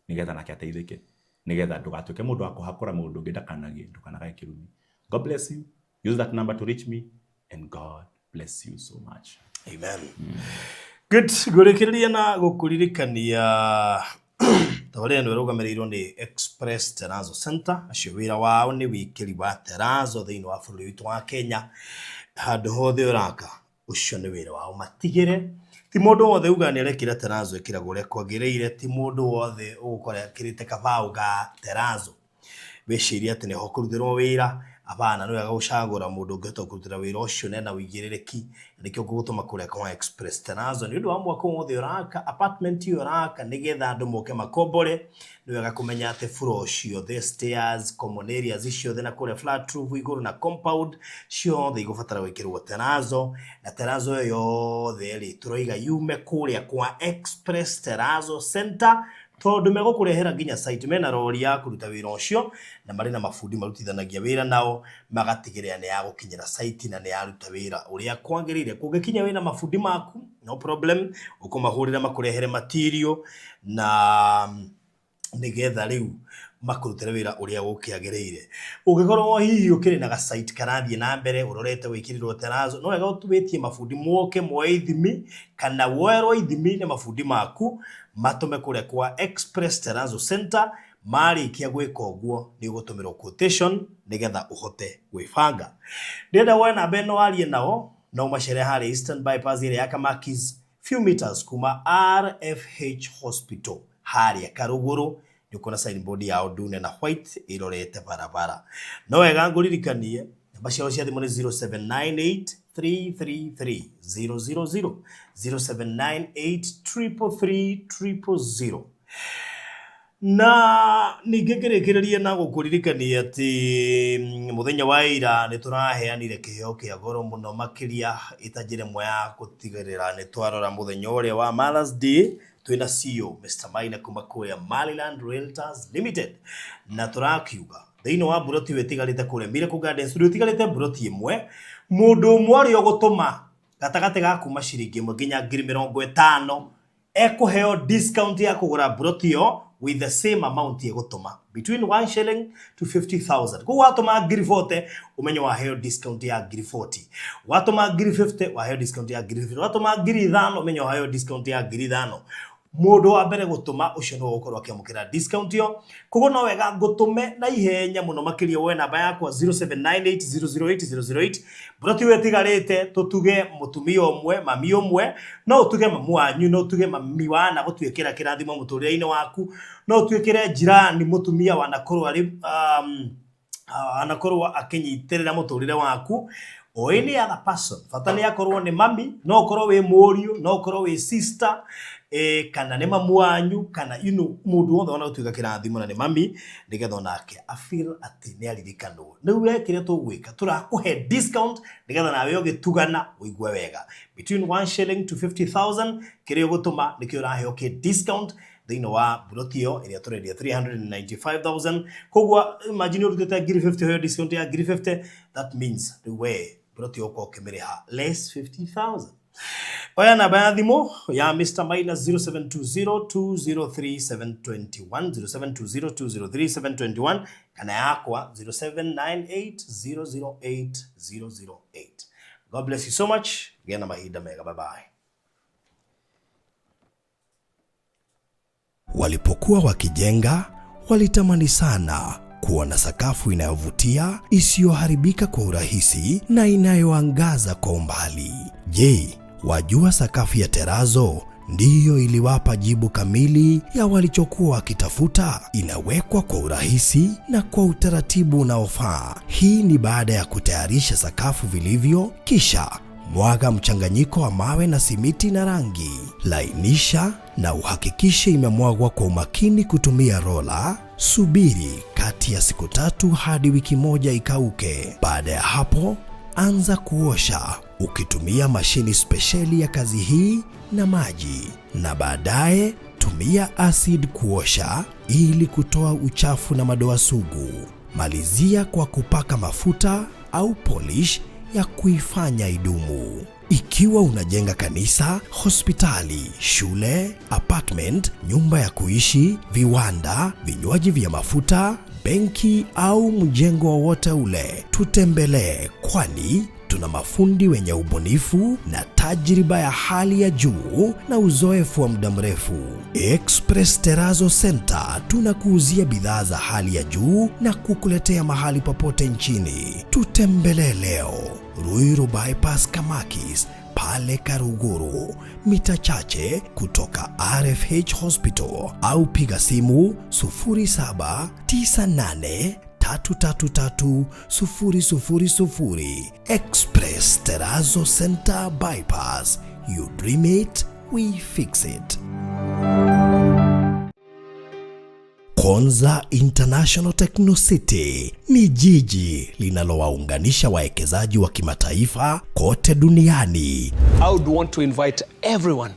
nigetha nake ateithĩke nigetha ndugatuĩke mũndũ wa kũhakũra mũndũ ũngĩ ndukanaga kĩrumi. God bless you. Use that number to reach me and God bless you so much. Amen. Good. Ngũrĩkĩrĩria na gũkũririkania tawale ndio rũgamĩrĩirwo nĩ Express Terrazzo Center. Acio wĩra wao nĩ wĩkĩri wa terrazzo thĩinĩ wa bũrũri witũ wa Kenya. Handũ hothe ũraka ucio nĩ wĩra wao matigĩre. Ti mũndũ wothe uga nĩ arekĩra terrazzo ĩkĩragwo ũrĩa kwagĩrĩire. Ti mũndũ wothe ũgũkora akĩrĩte kabao ga terrazzo wĩciria atĩ nĩho kũrutĩrwo wĩra. Abana nĩ wega gũcagũra mũndũ ũngĩhota kũrutĩra wĩra ũcio na ũigĩrĩrĩki. Nĩkĩo ngũgũtũma kũrĩa kwa Express Terrazzo nĩ ũndũ wa mwaka wothe ũraka apartment ĩyo ũraka nĩgetha andũ moke makombore. Nĩ wega kũmenya atĩ floor ciothe, stairs, common areas ciothe na kũrĩa flat roof igũrũ na compound ciothe igũbatara gwĩkĩrwo terrazzo. Na terrazzo ĩyo yothe rĩ tũroiga yume kũrĩa kwa Express Terrazzo Center. Tondũ megũkũrehera nginya site mena rori ya kũruta wĩra ũcio na marĩ na mafundi marutithanagia wĩra nao magatigĩrĩra nĩ ya gũkinyĩra site na nĩ ya ruta wĩra ũrĩa kwagĩrĩire. Kũngĩkinya wĩna mafundi maku no problem ũkũmahũrĩra makũrehere material na nĩgetha rĩu makũrutĩra wĩra ũrĩa gũkĩagĩrĩire. Ũngĩkorwo hihi ũkĩrĩ na site karathiĩ na mbere ũrorete wĩkĩrirwo terrazzo no wega ũtwĩtie mafundi moke moe ithimi kana woerwo ithimi na mafundi maku matũme kũrĩa kwa Express Terrazzo Center. Marĩkia gwĩka ũguo nĩ ũgũtũmĩrwo quotation nĩgetha ũhote gwĩbanga. Ndĩrenda woe namba ĩno warie nao no macere harĩa Eastern Bypass ĩrĩa ya Kamakis few meters kuma RFH Hospital harĩa Karuguru. Nĩ ũkona signboard yao ndune na white ĩrorete barabara. No wega ngũririkanie namba ciao cia thimũ nĩ 0798333000 0798333000. Na ningĩ ngĩrĩkĩrĩria na gũkũririkania atĩ mũthenya wa ira nĩ tũraheanire kĩheo kĩa goro mũno makĩria itanjĩre mwe ya gũtigĩrĩra nĩ twarora mũthenya ũrĩa wa Mother's Day. Twina CEO Mr. Maina kuma kũrĩa Maryland Realtors Limited na tũrakiuga thĩinĩ wa buroti wĩtigarĩte kũrĩa Miracle Gardens studio tigarĩte buroti ĩmwe mũndũ ũmwe ũrĩa ũgũtũma gatagatĩ ga kuma ciringi ĩmwe nginya 50,000 ekuheo discount ya kugura brotio with the same amount ya gutuma between 1 shilling to 50,000. Kwa watuma ngiri 40 umenyo waheo discount ya ngiri 40. Watuma ngiri 50 waheo discount ya ngiri 50. Watuma ngiri 5 umenyo waheo discount ya ngiri 5. Mundu wa mbere gutuma ucio no gukorwo akiamukira discount yo. Koguo no wega gutume na ihenya muno makiria we namba yakwa 0798008008. Broti wetigarite tutuge mutumia omwe mami omwe no utuge mamu wanyu no utuge mami wana gutwikira kirathimo muturire-ini waku no utwikire jirani mutumia wanakorwo ari anakorwo akinyitirira muturire waku o any other person fata ni akorwo ni mami no ukorwo we muriu no ukorwo we sister kana ne mamu wanyu kana mundu wothe wana gutwika kirathimo na ni mami nigetha nake afeel ati ni aririkano ni we kire tugwika turakuhe discount nigetha nawe ugitugana uigwe wega between 1 shilling to 50,000 kire gutuma nikio rahe okay discount thino wa brotio iria turendia 395,000 kogwa imagine urutete ngiri 50 hoyo discount ya ngiri 50 that means the way brotio ko kemiriha less 50,000. Oya namba ya thimo ya Mr. Maina 0720203721 0720203721 kana yakwa 0798008008. God bless you so much. Gena mahinda mega, bye bye. Walipokuwa wakijenga, walitamani sana kuona sakafu inayovutia, isiyoharibika kwa urahisi na inayoangaza kwa umbali. Je, wajua sakafu ya terazo ndiyo iliwapa jibu kamili ya walichokuwa wakitafuta? Inawekwa kwa urahisi na kwa utaratibu unaofaa. Hii ni baada ya kutayarisha sakafu vilivyo, kisha mwaga mchanganyiko wa mawe na simiti na rangi. Lainisha na uhakikishe imemwagwa kwa umakini kutumia rola. Subiri kati ya siku 3 hadi wiki 1 ikauke. Baada ya hapo, anza kuosha ukitumia mashini spesheli ya kazi hii na maji, na baadaye tumia acid kuosha ili kutoa uchafu na madoa sugu. Malizia kwa kupaka mafuta au polish ya kuifanya idumu. Ikiwa unajenga kanisa, hospitali, shule, apartment, nyumba ya kuishi, viwanda, vinywaji vya mafuta, benki au mjengo wowote ule, tutembelee, kwani tuna mafundi wenye ubunifu na tajriba ya hali ya juu na uzoefu wa muda mrefu. Express Terazo Center tunakuuzia bidhaa za hali ya juu na kukuletea mahali popote nchini. Tutembelee leo, Ruiru Bypass Kamakis, pale Karuguru, mita chache kutoka RFH Hospital, au piga simu 0798333000. Express Terazo Center Bypass. You dream it, we fix it. Konza International Techno City ni jiji linalowaunganisha wawekezaji wa kimataifa kote duniani. I would want to invite everyone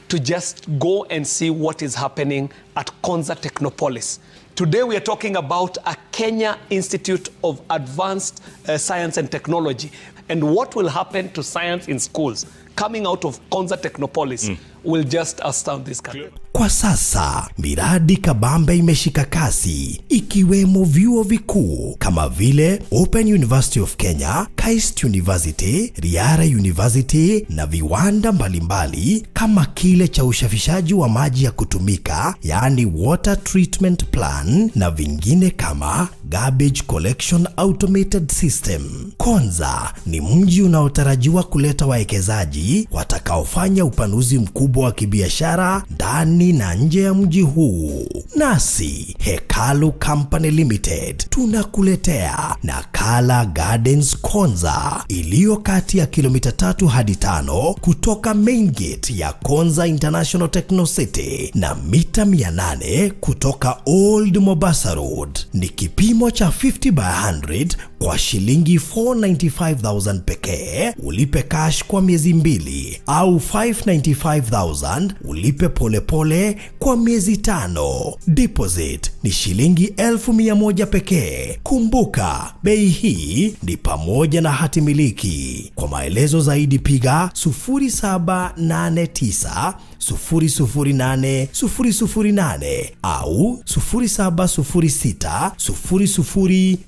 to just go and see what is happening at Konza Technopolis. Today we are talking about a Kenya Institute of Advanced Science and Technology, and what will happen to science in schools coming out of Konza Technopolis will just astound this country. Kwa sasa miradi kabambe imeshika kasi, ikiwemo vyuo vikuu kama vile Open University of Kenya, KAIST University, Riara University na viwanda mbalimbali kama kile cha ushafishaji wa maji ya kutumika, yani water treatment plan, na vingine kama garbage collection automated system. Konza ni mji unaotarajiwa kuleta wawekezaji watakaofanya upanuzi mkubwa wa kibiashara ndani na nje ya mji huu. Nasi Hekalu Company Limited tunakuletea Nakala Gardens Konza, iliyo kati ya kilomita 3 hadi 5 kutoka main gate ya Konza International Techno City na mita 800 kutoka Old Mombasa Road. Ni kipimo cha 50 by 100 kwa shilingi 495,000 pekee. Ulipe cash kwa miezi 2 au 595,000 ulipe polepole pole kwa miezi 5. Deposit ni shilingi 1,100 pekee. Kumbuka, bei hii ni pamoja na hati miliki. Kwa maelezo zaidi piga 0789 008 008 au 0706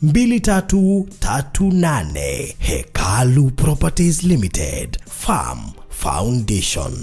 002338. Hekalu Properties Limited, Farm Foundation.